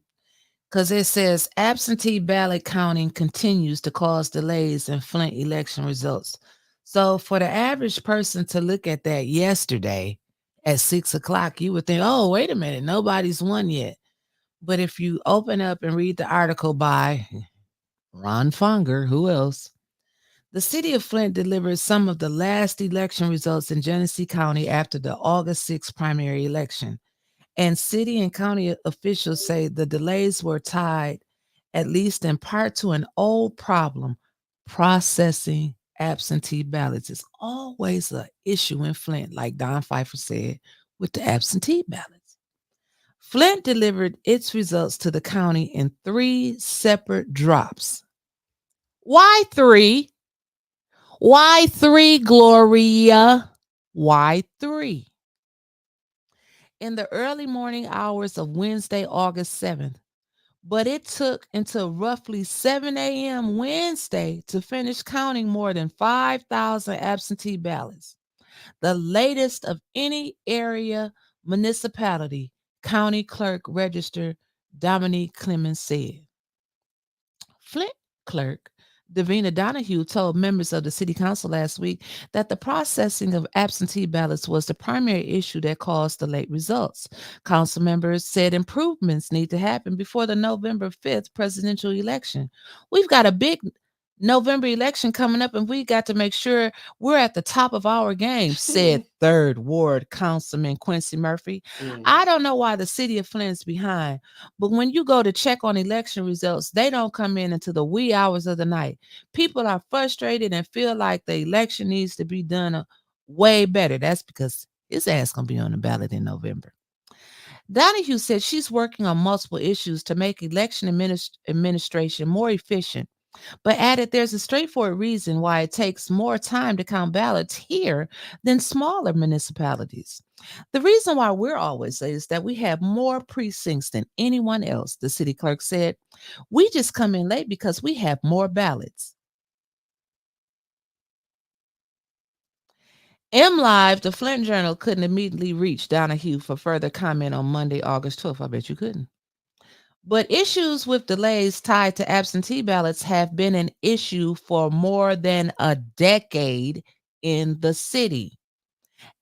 Because it says absentee ballot counting continues to cause delays in Flint election results. So for the average person to look at that yesterday at 6:00, you would think, oh, wait a minute, nobody's won yet. But if you open up and read the article by Ron Fonger, who else? The city of Flint delivered some of the last election results in Genesee County after the August 6th primary election. And city and county officials say the delays were tied, at least in part, to an old problem: processing absentee ballots. It's always an issue in Flint, like Don Pfeiffer said, with the absentee ballots. Flint delivered its results to the county in 3 separate drops. Why 3? Why 3, Gloria? Why 3? In the early morning hours of Wednesday, August 7th, but it took until roughly 7 a.m. Wednesday to finish counting more than 5,000 absentee ballots, the latest of any area municipality, County Clerk Register Dominique Clemens said. Flint Clerk Davina Donahue told members of the city council last week that the processing of absentee ballots was the primary issue that caused the late results. Council members said improvements need to happen before the November 5th presidential election. We've got a big November election coming up, and we got to make sure we're at the top of our game, said 3rd Ward Councilman Quincy Murphy. I don't know why the city of Flint's behind, but when you go to check on election results, they don't come in until the wee hours of the night. People are frustrated and feel like the election needs to be done way better. That's because his ass gonna be on the ballot in November. Donahue said she's working on multiple issues to make election administration more efficient, but added there's a straightforward reason why it takes more time to count ballots here than smaller municipalities. The reason why we're always late is that we have more precincts than anyone else, the city clerk said. We just come in late because we have more ballots. MLive, the Flint Journal, couldn't immediately reach Donahue for further comment on Monday, August 12th. I bet you couldn't. But issues with delays tied to absentee ballots have been an issue for more than a decade in the city.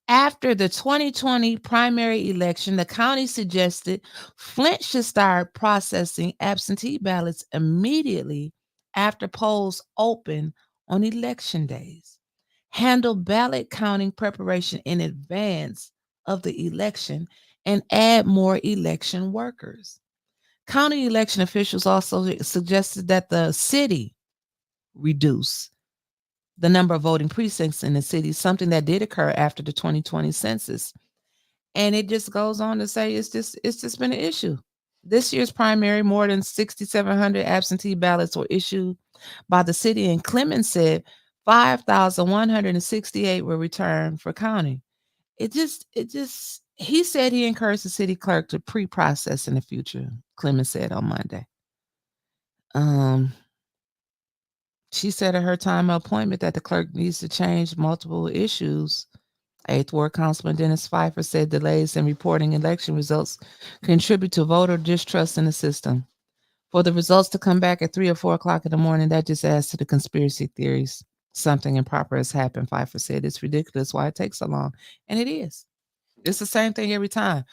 After the 2020 primary election, the county suggested Flint should start processing absentee ballots immediately after polls open on election days, handle ballot counting preparation in advance of the election, and add more election workers. County election officials also suggested that the city reduce the number of voting precincts in the city, something that did occur after the 2020 census. And it just goes on to say it's just been an issue. This year's primary, more than 6,700 absentee ballots were issued by the city, and Clemens said 5,168 were returned for counting. He said he encouraged the city clerk to pre-process in the future, Clemens said on Monday. She said at her time of appointment that the clerk needs to change multiple issues. 8th Ward Councilman Dennis Pfeiffer said delays in reporting election results contribute to voter distrust in the system. For the results to come back at 3 or 4 o'clock in the morning, that just adds to the conspiracy theories. Something improper has happened, Pfeiffer said. It's ridiculous why it takes so long. And it is. It's the same thing every time.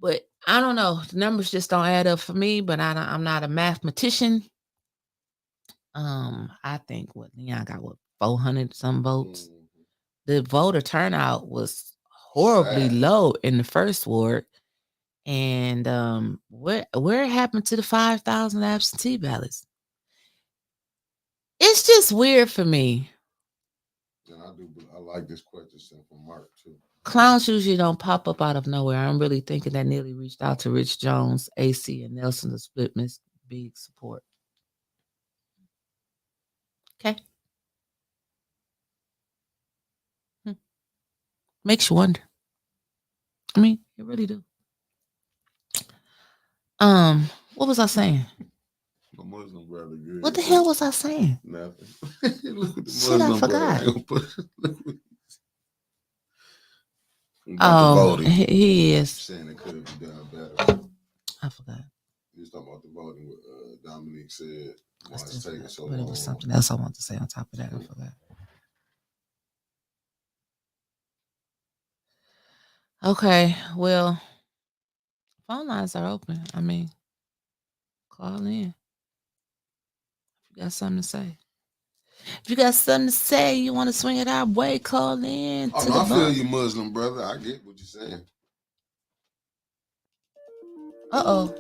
But I don't know. The numbers just don't add up for me, but I'm not a mathematician. I think Leon got 400 some votes. The voter turnout was horribly Sad. low in the first ward. And where happened to the 5,000 absentee ballots? It's just weird for me. And I like this question sent from Mark too. Clowns usually don't pop up out of nowhere. I'm really thinking that Neely reached out to Rich Jones, AC, and Nelson to split Miss Big support. Okay. Makes you wonder. I mean, it really do. What was I saying? My Muslim brother good. What the hell was I saying? Nothing. Look at the Shit, I Muslim forgot. About the voting. He is. Saying it could have been done better. I forgot. He was talking about the voting. What Dominique said. Why it's taking Forgot, so but long. it was something else I wanted to say on top of that. I forgot. Okay, well, phone lines are open. I mean, call in. If you got something to say. If you got something to say, you want to swing it our way, call in. Oh, no, I feel you, Muslim brother. I get what you're saying. Uh-oh.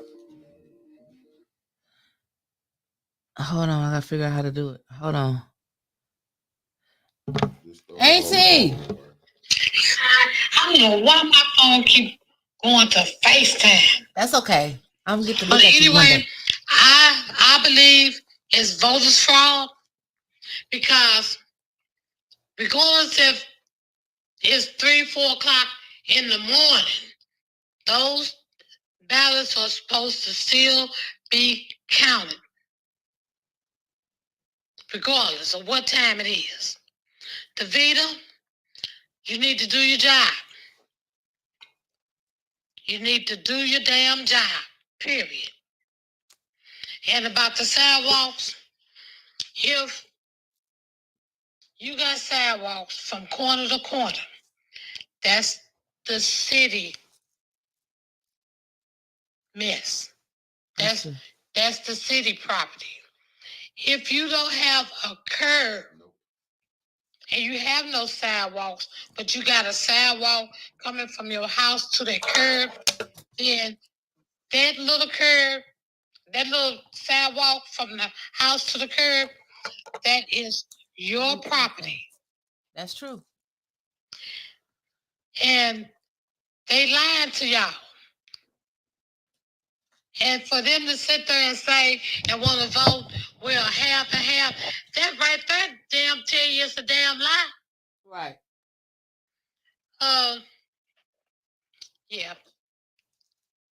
Hold on, I gotta figure out how to do it. Hold on. AT! I don't know why my phone keep going to FaceTime. That's okay. I'm gonna get to But look at you one anyway, day. I believe it's voters' fraud because regardless if it's 3-4 o'clock in the morning, those ballots are supposed to still be counted, regardless of what time it is. Davida, you need to do your job. You need to do your damn job, period. And about the sidewalks, if you got sidewalks from corner to corner, that's the city mess. That's the city property. If you don't have a curb and you have no sidewalks, but you got a sidewalk coming from your house to that curb, then that little curb, that little sidewalk from the house to the curb, that is your property. That's true. And they lying to y'all. And for them to sit there and say and want to vote, well, half and half, that right there damn tell you it's a damn lie. Right. Yeah.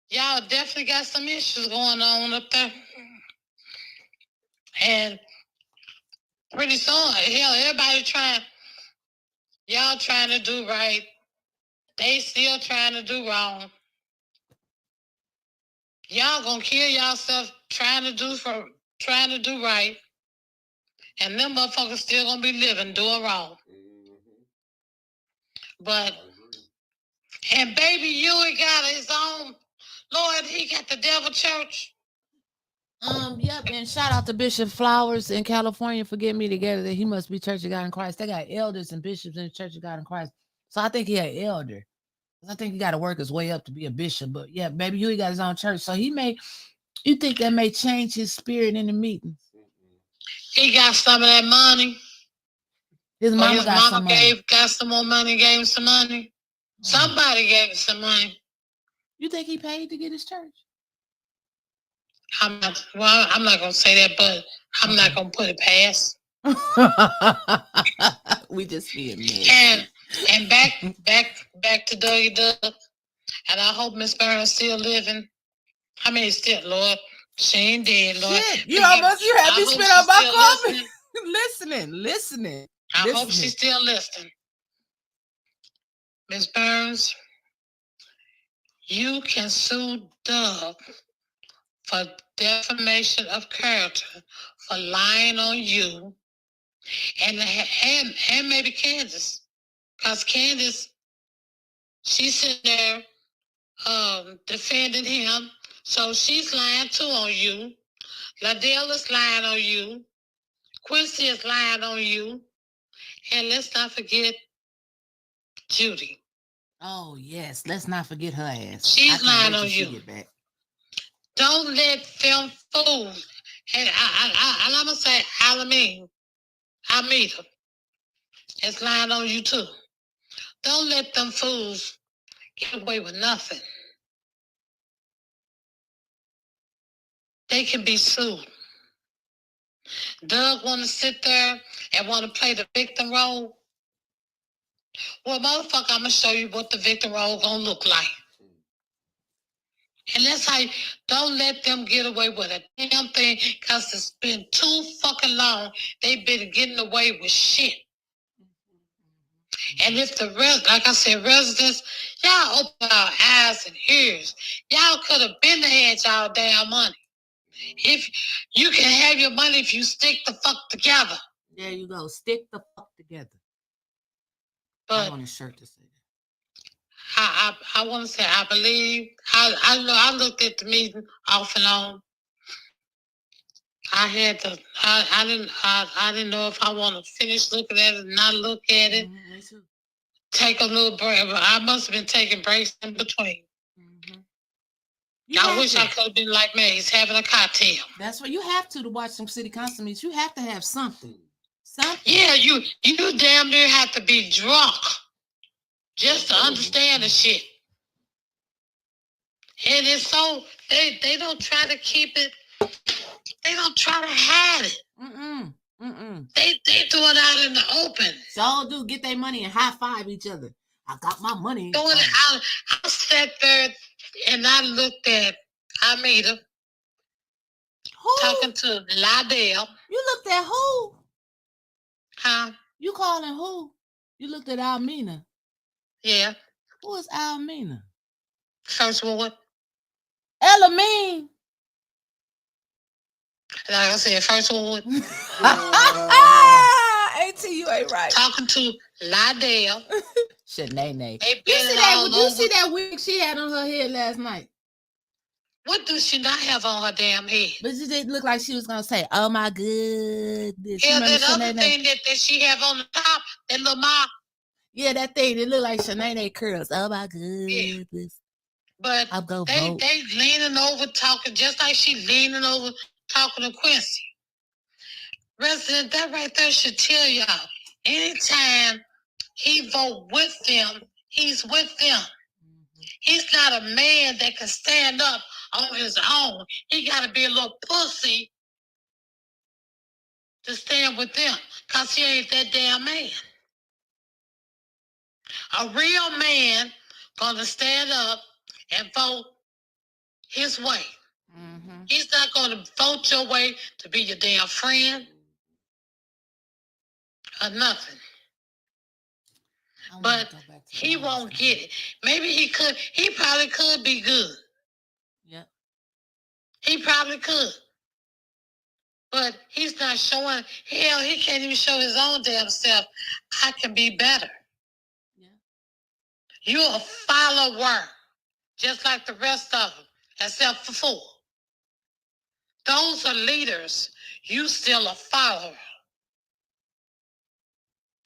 Y'all definitely got some issues going on up there. And pretty soon, hell, everybody y'all trying to do right. They still trying to do wrong. Y'all gonna kill yourself trying to do right. And them motherfuckers still gonna be living doing wrong. But, and baby Huey got his own, Lord, he got the devil church. Yep, and shout out to Bishop Flowers in California for getting me together. That he must be Church of God in Christ. They got elders and bishops in the Church of God in Christ. So I think he an elder. I think he got to work his way up to be a bishop. But yeah, baby Huey got his own church. So you think that may change his spirit in the meetings? He got some of that money. His mama got some money. Got some more money, gave him some money. Somebody gave him some money. You think he paid to get his church? I'm not going to say that, but I'm not going to put it past. We just being mad. And back to Dougie Doug. And I hope Miss Burns still living. I mean, still, Lord, she ain't dead, Lord. Shit, you had me spit out my coffee. Listening. I hope she's still listening. Miss Burns, you can sue Doug for defamation of character, for lying on you, and maybe Candace, because Candace, she's sitting there defending him, so she's lying too on you. Ladell is lying on you. Quincy is lying on you. And let's not forget Judy. Oh yes, let's not forget her ass. She's lying on she you. get back. Don't let them fools. And I'm gonna say, Almeida, it's lying on you too. Don't let them fools get away with nothing. They can be sued. Doug want to sit there and want to play the victim role. Well, motherfucker, I'm gonna show you what the victim role gonna look like. And that's how don't let them get away with a damn thing, because it's been too fucking long. They've been getting away with shit. And if like I said, residents, y'all open our eyes and ears. Y'all could have been had y'all damn money. If you can have your money if you stick the fuck together. There you go. Stick the fuck together. But I want a shirt to say that. I want to say I believe I looked at the meeting off and on. I had to. I didn't know if I want to finish looking at it, not look at it. Me too. Take a little break. I must have been taking breaks in between. I wish I could have been like Maze, having a cocktail. That's what you have to watch some city council meetings. You have to have something. Yeah, you damn near have to be drunk just to understand the shit. And it's so they don't try to keep it. They don't try to hide it. They do it out in the open. So do get their money and high five each other. I got my money. Doing it out. I sat there and I looked at Amita. Who? Talking to Lydell. You looked at who? Huh? You calling who? You looked at Almina. Yeah. Who is Almina? First ward. Elamine. Like I said, first ward. AT, you ain't right. Talking to Lydell. Shanae. You see that wig she had on her head last night? What does she not have on her damn head? But it didn't look like she was gonna say, "Oh my goodness." Yeah, that other thing that she have on the top, that little mop. Yeah, that thing. It looked like Shanae curls. Oh my goodness. Yeah. But they leaning over talking just like she leaning over talking to Quincy. Resident, that right there should tell y'all. Anytime he vote with them, he's with them. He's not a man that can stand up on his own. He got to be a little pussy to stand with them, because he ain't that damn man. A real man gonna stand up and vote his way. He's not gonna vote your way to be your damn friend or nothing. But he won't get it. Maybe he could. He probably could be good. Yeah. He probably could. But he's not showing. Hell, he can't even show his own damn self. I can be better. Yeah. You're a follower, just like the rest of them, except for 4. Those are leaders. You still a follower.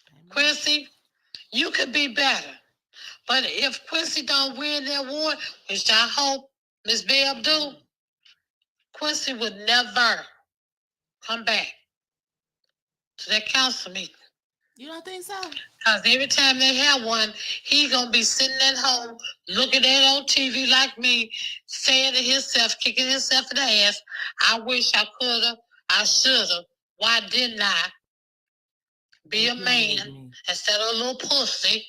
Amen. Quincy, you could be better. But if Quincy don't win that award, which I hope Ms. Bell do, Quincy would never come back to that council meeting. You don't think so? Because every time they have one, he going to be sitting at home, looking at it on TV like me, saying to himself, kicking himself in the ass, I wish I could have, I should have. Why didn't I be a man instead of a little pussy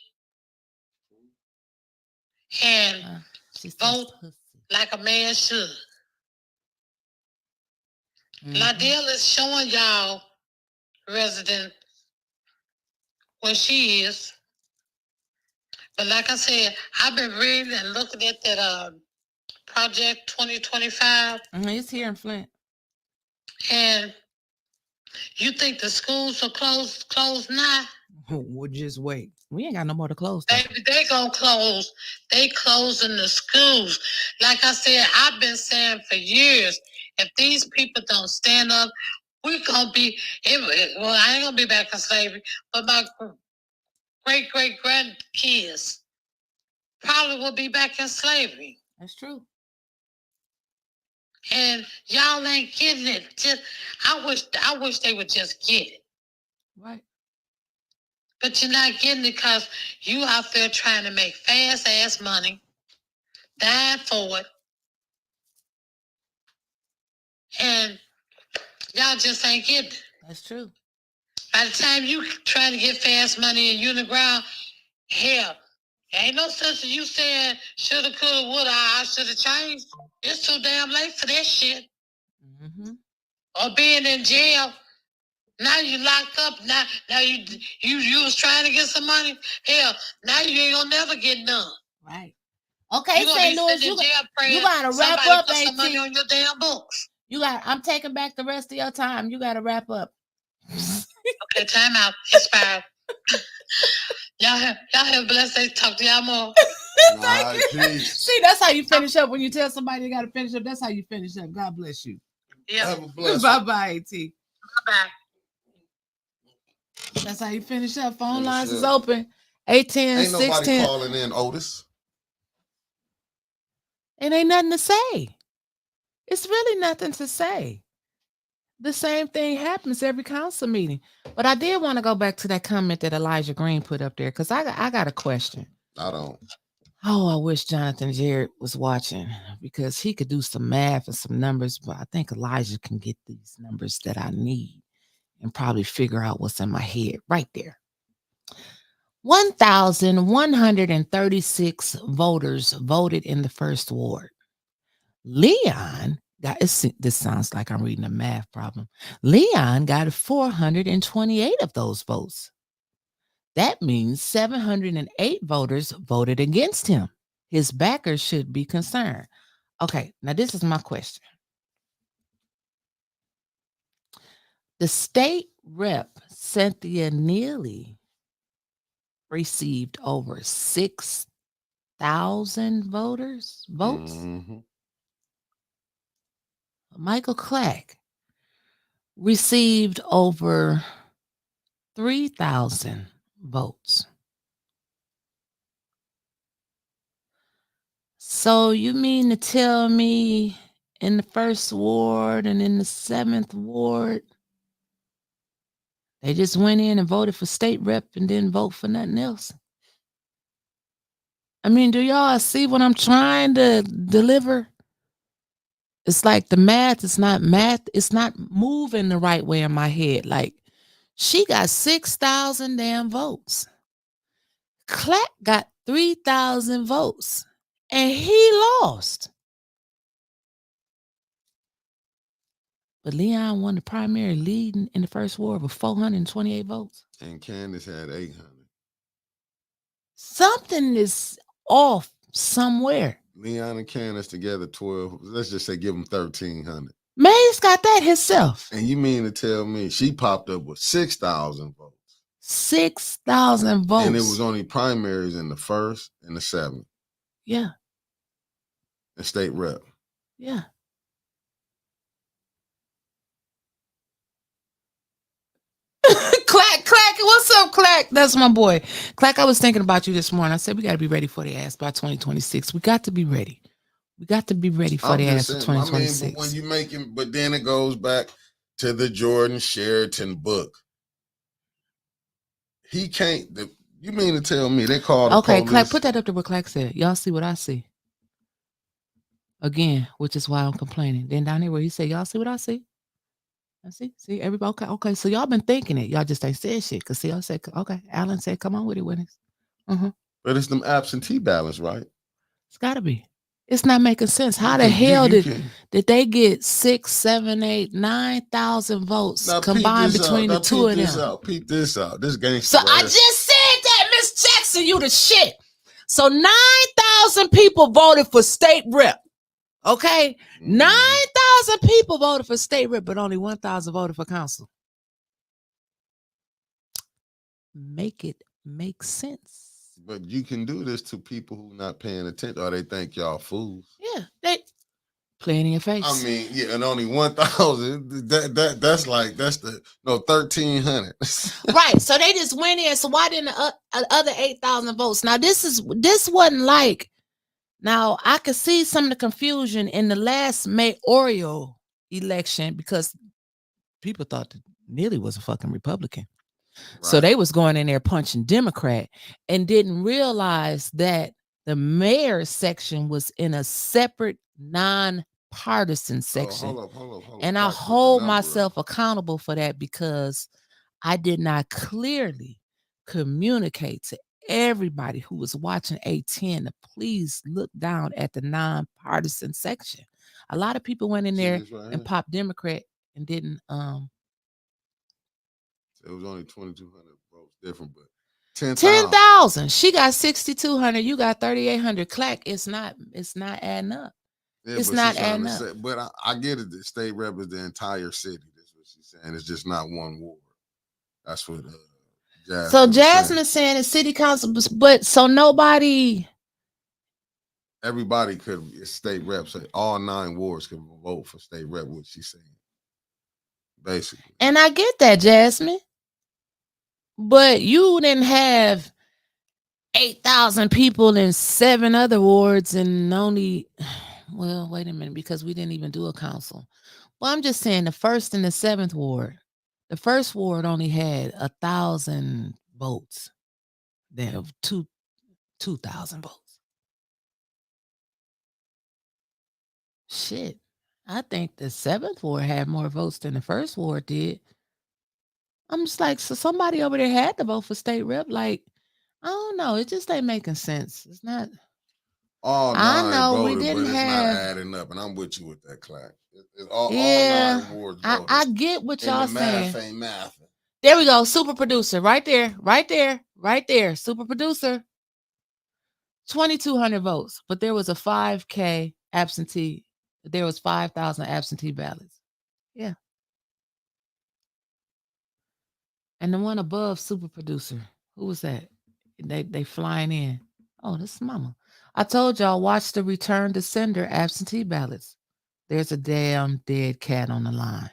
and vote like a man should? Lydell is showing y'all, resident, what she is. But like I said, I've been reading and looking at that Project 2025. It's here in Flint. And you think the schools are closed now? We'll just wait. We ain't got no more to close. Baby, they gonna close. They closing the schools. Like I said, I've been saying for years, if these people don't stand up, we're gonna be, well, I ain't gonna be back in slavery, but my great-great-grandkids probably would be back in slavery. That's true. And y'all ain't getting it. Just I wish they would just get it. Right. But you're not getting it because you out there trying to make fast ass money, dying for it. And y'all just ain't getting it. That's true. By the time you trying to get fast money and you in the ground, hell, ain't no sense of you saying shoulda, coulda, woulda, I should have changed. It's too damn late for that shit. Mm-hmm. Or being in jail. Now you locked up. Now you was trying to get some money. Hell, now you ain't gonna never get none. Right. Okay, St. Louis, you gotta wrap up, put some money on your damn books. I'm taking back the rest of your time. You gotta wrap up. Okay, time out. Expired. Y'all have a blessed day. Talk to y'all more. See, that's how you finish up. When you tell somebody you gotta finish up, that's how you finish up. God bless you. Yeah. Bye-bye, AT. Bye-bye. That's how you finish up. Phone lines is open. 810 Ain't nobody 610. calling in, Otis. It ain't nothing to say. It's really nothing to say. The same thing happens every council meeting. But I did want to go back to that comment that Elijah Green put up there because I got a question. I don't. Oh, I wish Jonathan Jarrett was watching because he could do some math and some numbers, but I think Elijah can get these numbers that I need and probably figure out what's in my head right there. 1,136 voters voted in the first ward. Leon got, this sounds like I'm reading a math problem. Leon got 428 of those votes. That means 708 voters voted against him. His backers should be concerned. Okay, now this is my question. The state rep, Cynthia Neely, received over 6,000 votes. Mm-hmm. Michael Clack received over 3,000 votes. So you mean to tell me in the first ward and in the 7th ward, they just went in and voted for state rep and didn't vote for nothing else? I mean, do y'all see what I'm trying to deliver? It's like the math is not math. It's not moving the right way in my head. Like, she got 6,000 damn votes. Clack got 3,000 votes. And he lost. But Leon won the primary, leading in the first ward with 428 votes. And Candace had 800. Something is off somewhere. Leon and Candace together 12. Let's just say give them 1,300. Mays got that himself. And you mean to tell me she popped up with 6,000 votes? 6,000 votes. And it was only primaries in the 1st and the 7th. Yeah. And state rep. Yeah. Clack, what's up, Clack? That's my boy. Clack, I was thinking about you this morning. I said we got to be ready for the ass by 2026. We got to be ready. We got to be ready for the ass for 2026. I mean, but when you make him, but then it goes back to the Jordan Sheraton book. He can't. You mean to tell me they called? Okay, Clack, put that up to what Clack said. Y'all see what I see. Again, which is why I'm complaining. Then down there where he said, y'all see what I see? I see everybody. Okay. So y'all been thinking it. Y'all just ain't said shit. Cause see, I said, okay. Alan said, come on with it, Winners. But it's them absentee ballots, right? It's gotta be. It's not making sense. How the hell did they get 6, 7, 8, 9,000 votes now, combined between the two of them? Peep this out. This gangster. So I just said that, Miss Jackson, you the shit. So 9,000 people voted for state rep. Okay, 9,000 people voted for state rep, but only 1,000 voted for council. Make it make sense. But you can do this to people who not paying attention, or they think y'all fools. Yeah, Plenty of face. I mean, yeah, and only 1,000. That's 1,300. Right. So they just went in. So why didn't the other 8,000 votes? Now this wasn't like. Now I could see some of the confusion in the last mayoral election because people thought that Neely was a fucking Republican. Right. So they was going in there punching Democrat and didn't realize that the mayor's section was in a separate non-partisan section. Hold up. And I hold myself accountable for that because I did not clearly communicate to everybody who was watching A10 to please look down at the non-partisan section. A lot of people went in there and popped Democrat and didn't it was only 2,200 votes different, but 10,000. She got 6,200. You got 3,800. Clack. It's not adding up. Yeah, it's not adding up. But I get it. The state rep is the entire city. That's what she's saying. It's just not one ward. That's what. Jasmine's saying it's city council, but so nobody. Everybody could state reps. All 9 wards could vote for state rep. What she's saying, basically. And I get that, Jasmine. But you didn't have 8,000 people in 7 other wards and only, well, wait a minute, because we didn't even do a council. Well, I'm just saying the 1st and the 7th ward. The 1st ward only had 1,000 votes. Then of 2,000 votes. Shit. I think the 7th ward had more votes than the 1st ward did. I'm just like, so somebody over there had to vote for state rep. Like, I don't know. It just ain't making sense. It's not. All 9 voted, but it's not adding up. And I'm with you with that, Clack. All 9 wards voted. I get what y'all saying. Math ain't math. There we go. Super producer. Right there. Super producer. 2,200 votes. But there was a 5K absentee. There was 5,000 absentee ballots. Yeah. And the one above super producer, who was that? They flying in. Oh, this is Mama. I told y'all, watch the return to sender absentee ballots. There's a damn dead cat on the line.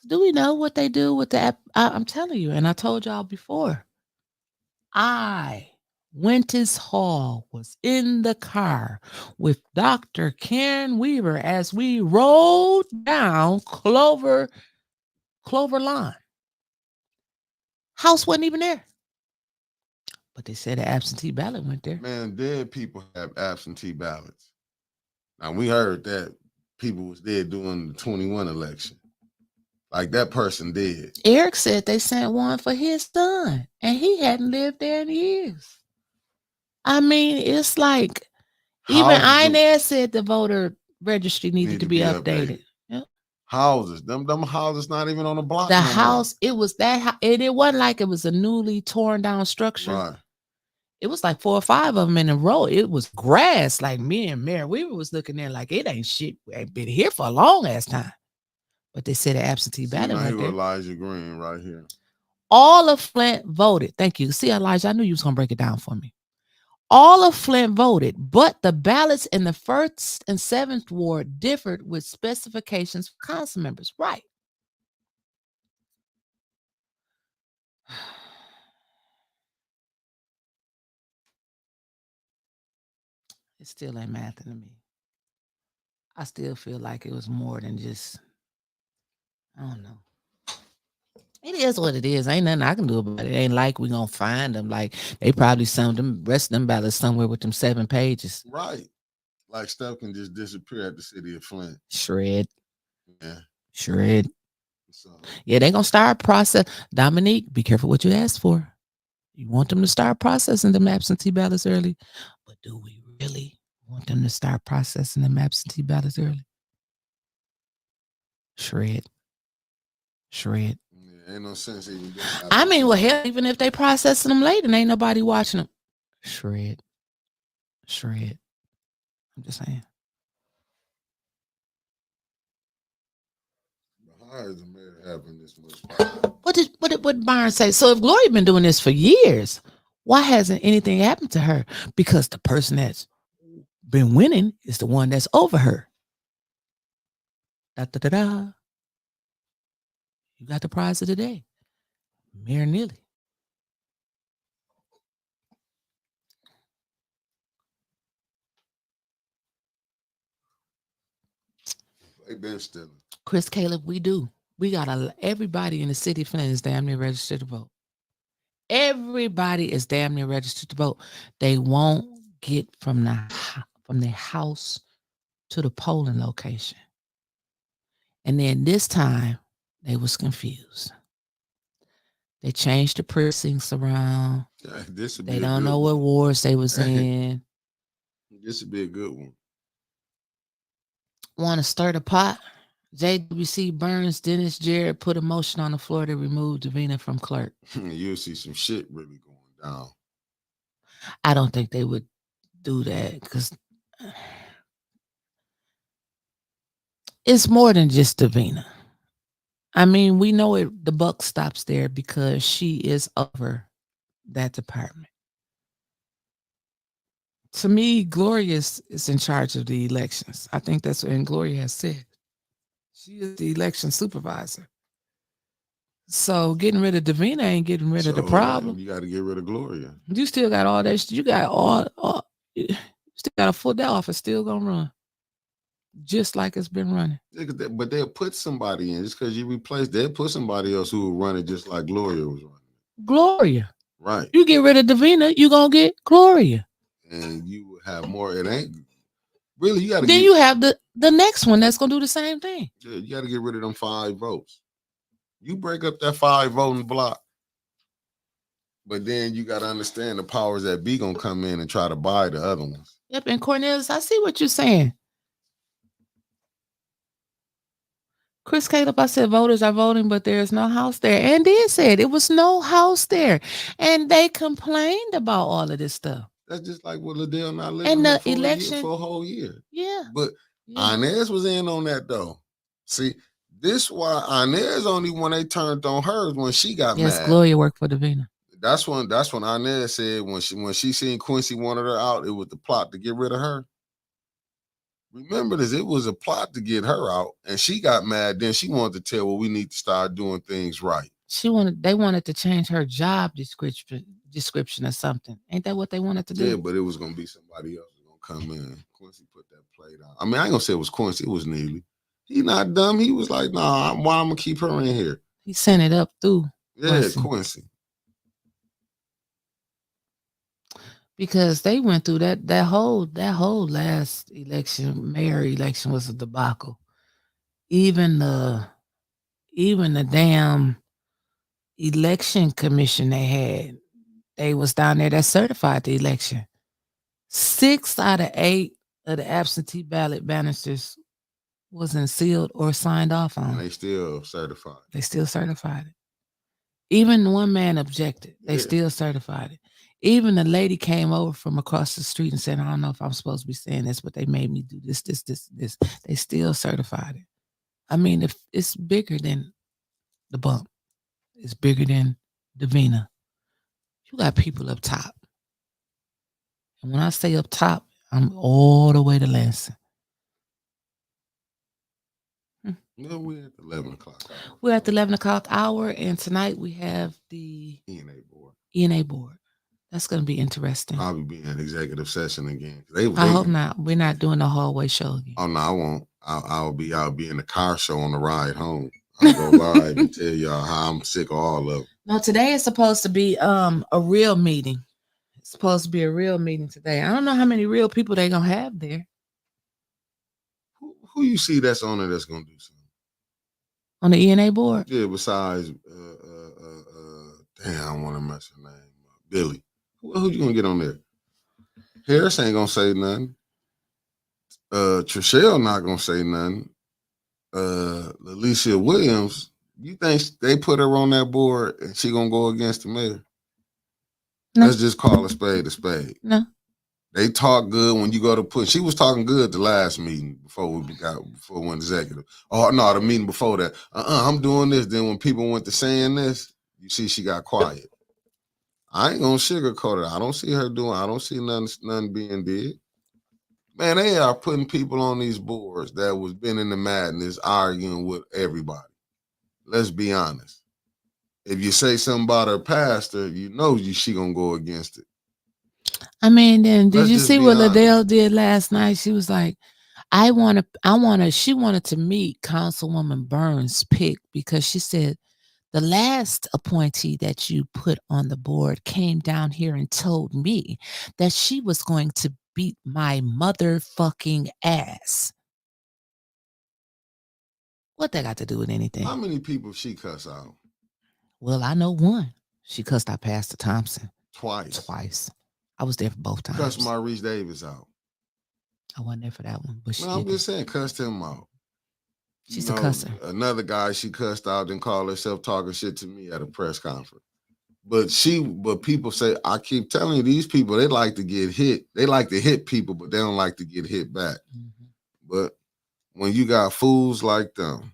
Do we know what they do with the app? I'm telling you, and I told y'all before. Wentz Hall was in the car with Dr. Karen Weaver as we rode down Clover Lawn. House wasn't even there. But they said an absentee ballot went there. Man, dead people have absentee ballots. Now, we heard that people was dead during the 21 election. Like, that person did. Eric said they sent one for his son, and he hadn't lived there in years. I mean, it's like, even Inez said the voter registry needed to be updated. Yep. Houses, them houses not even on the block. The house, it was that, and it wasn't like it was a newly torn down structure. Right. It was like 4 or 5 of them in a row. It was grass. Like me and Mary Weaver was looking there like it ain't shit. We ain't been here for a long ass time. But they said an absentee ballot right there. Elijah Green right here. All of Flint voted. Thank you. See, Elijah, I knew you was gonna break it down for me. All of Flint voted, but the ballots in the 1st and 7th ward differed with specifications for council members. Right. It still ain't mathing to me. I still feel like it was more than just, I don't know. It is what it is. Ain't nothing I can do about it. It ain't like we gonna find them. Like they probably some them rest of them ballots somewhere with them 7 pages. Right. Like stuff can just disappear at the city of Flint. Shred. Yeah. Shred. So. Yeah, they gonna start process. Dominique, be careful what you ask for. You want them to start processing them absentee ballots early, but do we really want them to start processing them absentee ballots early? Shred. Yeah, ain't no sense even doing that. I mean, well, hell, even if they processing them late and ain't nobody watching them. Shred. I'm just saying. How is the mayor having this much? What did Byron say? So if Gloria been doing this for years, why hasn't anything happened to her? Because the person that's been winning is the one that's over her. Da, da, da, da. You got the prize of the day. Mayor Neely. They been stealing. Chris Caleb, we do. We got everybody in the city of Flint is damn near registered to vote. Everybody is damn near registered to vote. They won't get from their house to the polling location. And then this time, they was confused. They changed the precincts around. They don't know what wards they was in. This would be a good one. Want to stir the pot? JWC Burns, Dennis Jarrett put a motion on the floor to remove Davina from clerk. You'll see some shit really going down. I don't think they would do that because it's more than just Davina. I mean, we know the buck stops there because she is over that department. To me, Gloria is in charge of the elections. I think that's what Gloria has said. She is the election supervisor. So getting rid of Davina ain't getting rid of the problem. You got to get rid of Gloria. You still got all that. You got you still got a full that office still gonna run, just like it's been running. But they'll put somebody in just because you replace. They'll put somebody else who will run it just like Gloria was running. Gloria, right? You get rid of Davina, you gonna get Gloria, and you have more. It ain't really. You got to. Then you have the next one that's gonna do the same thing. Yeah, you got to get rid of them 5 votes. You break up that 5 voting block, but then you got to understand the powers that be gonna come in and try to buy the other ones. Yep, and Cornelius, I see what you're saying. Chris Caleb, I said voters are voting, but there's no house there. And they said it was no house there. And they complained about all of this stuff. That's just like what Liddell not living and the for election for a whole year. Yeah. But Inez was in on that though. See, this why Inez only when they turned on her when she got mad. Yes, Gloria worked for Davina. That's when Inez said when she seen Quincy wanted her out, it was the plot to get rid of her. Remember this, it was a plot to get her out, and she got mad. Then she wanted to tell, well, we need to start doing things right. They wanted to change her job description or something. Ain't that what they wanted to do? Yeah, but it was gonna be somebody else gonna come in. Quincy put that plate out. I mean, I ain't gonna say it was Quincy, it was Neely. He not dumb. He was like, nah, why I'm gonna keep her in here? He sent it up through. Yeah, Quincy. Because they went through that whole last election, mayor election was a debacle. Even the damn election commission they was down there that certified the election. 6 out of 8 of the absentee ballot banisters wasn't sealed or signed off on. And they still certified. They still certified it. Even one man objected. They still certified it. Even the lady came over from across the street and said, I don't know if I'm supposed to be saying this, but they made me do this. They still certified it. I mean, if it's bigger than the bump. It's bigger than Davina. You got people up top. And when I say up top, I'm all the way to Lansing. No, we're at the 11 o'clock hour. We're at the 11 o'clock hour, and tonight we have the ENA board. That's going to be interesting. I'll be in executive session again. I hope not. We're not doing the hallway show again. Oh no, I won't. I'll be in the car show on the ride home. I'll go live and tell y'all how I'm sick of all of it. No, today is supposed to be a real meeting. It's supposed to be a real meeting today. I don't know how many real people they're gonna have there. Who you see that's on there that's gonna do something? On the ENA board? Yeah, besides damn, I don't want to mess her name up. Billy. Who you gonna get on there? Harris ain't gonna say nothing. Trishelle not gonna say nothing. Alicia Williams, you think they put her on that board and she gonna go against the mayor? No. Let's just call a spade a spade. No. They talk good when you go to put. She was talking good the last meeting before we went executive. Oh no, the meeting before that. I'm doing this. Then when people went to saying this, you see she got quiet. I ain't gonna sugarcoat it. I don't see her doing. I don't see nothing being did. Man, they are putting people on these boards that was been in the madness arguing with everybody. Let's be honest. If you say something about her pastor, you know she gonna go against it. I mean, then did Let's you just see be what honest. Liddell did last night? She was like, she wanted to meet Councilwoman Burns' pick because she said the last appointee that you put on the board came down here and told me that she was going to beat my motherfucking ass. What that got to do with anything? How many people she cuss out? Well, I know one. She cussed out Pastor Thompson. Twice. I was there for both times. Cussed Maurice Davis out. I wasn't there for that one, but she I'm did just saying, cussed him out. She's a cusser. Another guy she cussed out and called herself talking shit to me at a press conference. But people say, I keep telling you, these people, they like to get hit. They like to hit people, but they don't like to get hit back. Mm-hmm. But when you got fools like them,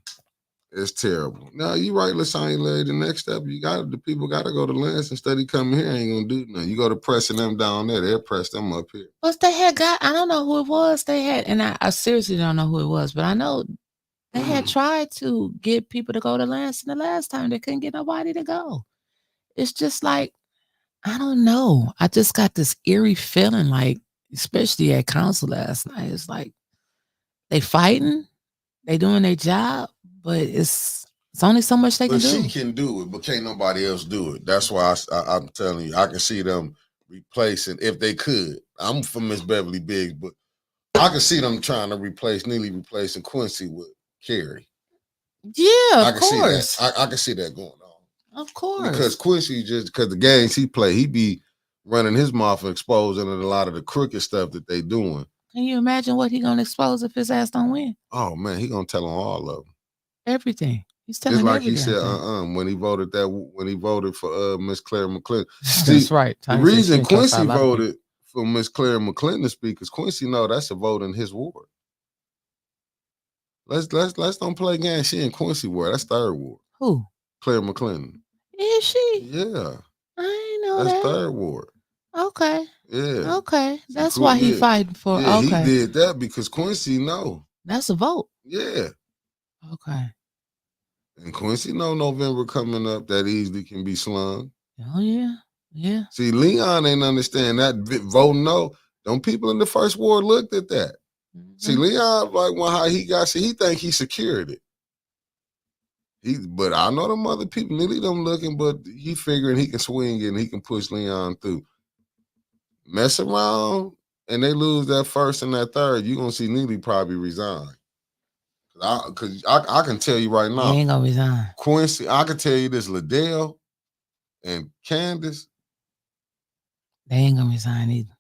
it's terrible. Now you right, Lasagna Larry. The next step, the people gotta go to Lance instead of coming here. Ain't gonna do nothing. You go to pressing them down there, they'll press them up here. What's they had got? I don't know who it was. They had, and I seriously don't know who it was, but I know they had tried to get people to go to Lance, and the last time they couldn't get nobody to go. It's just like, I don't know. I just got this eerie feeling, like, especially at council last night. It's like they fighting, they doing their job, but it's only so much they can do. But she can do it, but can't nobody else do it. That's why I'm telling you, I can see them replacing if they could. I'm from Miss Beverly Biggs, but I can see them trying to nearly replacing Quincy with Carrie. Yeah, of course. I can see that going on. Of course. Because Quincy, because the games he play, he be running his mouth and exposing a lot of the crooked stuff that they doing. Can you imagine what he gonna expose if his ass don't win? Oh man, he gonna tell on all of them. Everything. He's telling just like everything. He said, when he voted for Miss Claire McClinton. That's right. The reason Quincy voted for Miss Claire McClinton to speak because Quincy know that's a vote in his ward. Let's don't play games. She in Quincy ward. That's third ward. Who? Claire McClinton. Is she? Yeah. I ain't know that. That's third ward. Okay. Yeah. Okay. That's why he fighting for. Yeah, okay. He did that because Quincy know. That's a vote. Yeah. Okay. And Quincy know November coming up that easily can be slung. Oh yeah. Yeah. See, Leon ain't understand that vote no. Them people in the first ward looked at that. Mm-hmm. See, Leon, like how he think he secured it. But I know them other people, nearly them looking, but he figuring he can swing it and he can push Leon through. Mess around and they lose that first and that third, you're gonna see Neely probably resign. Cause I can tell you right now, he ain't gonna resign. Quincy, I can tell you this, Liddell and Candace, they ain't gonna resign either.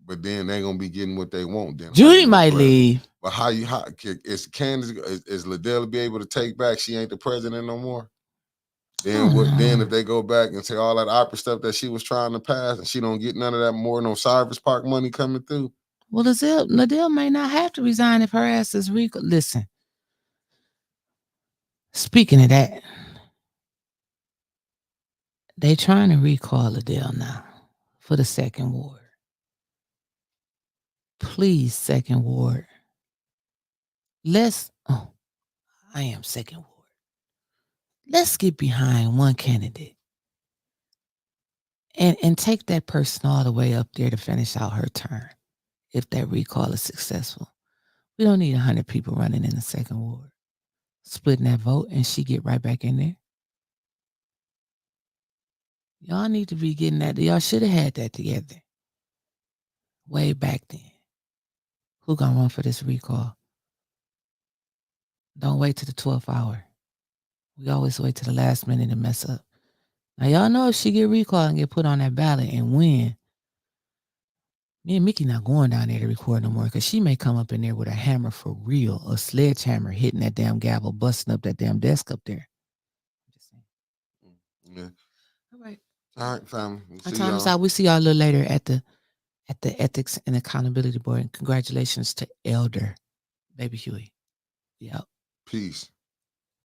But then they gonna be getting what they want. Then Judy might leave. But how is Candace? Is Liddell be able to take back? She ain't the president no more. Then Then if they go back and say all that opera stuff that she was trying to pass, and she don't get none of that no Cyrus Park money coming through. Well, Liddell may not have to resign if her ass is listen. Speaking of that, they trying to recall Liddell now for the second ward. Please, second ward. I am second ward. Let's get behind one candidate and take that person all the way up there to finish out her term if that recall is successful. We don't need 100 people running in the second ward, splitting that vote, and she get right back in there. Y'all need to be getting that. Y'all should have had that together way back then. Who gonna run for this recall? Don't wait till the 12th hour. We always wait till the last minute to mess up. Now, y'all know if she get recalled and get put on that ballot and win, me and Mickey not going down there to record no more because she may come up in there with a hammer for real, a sledgehammer hitting that damn gavel, busting up that damn desk up there. Yeah. All right. All right, family. Our time is out. We'll see y'all a little later at the Ethics and Accountability Board. And congratulations to Elder Baby Huey. Yep. Peace.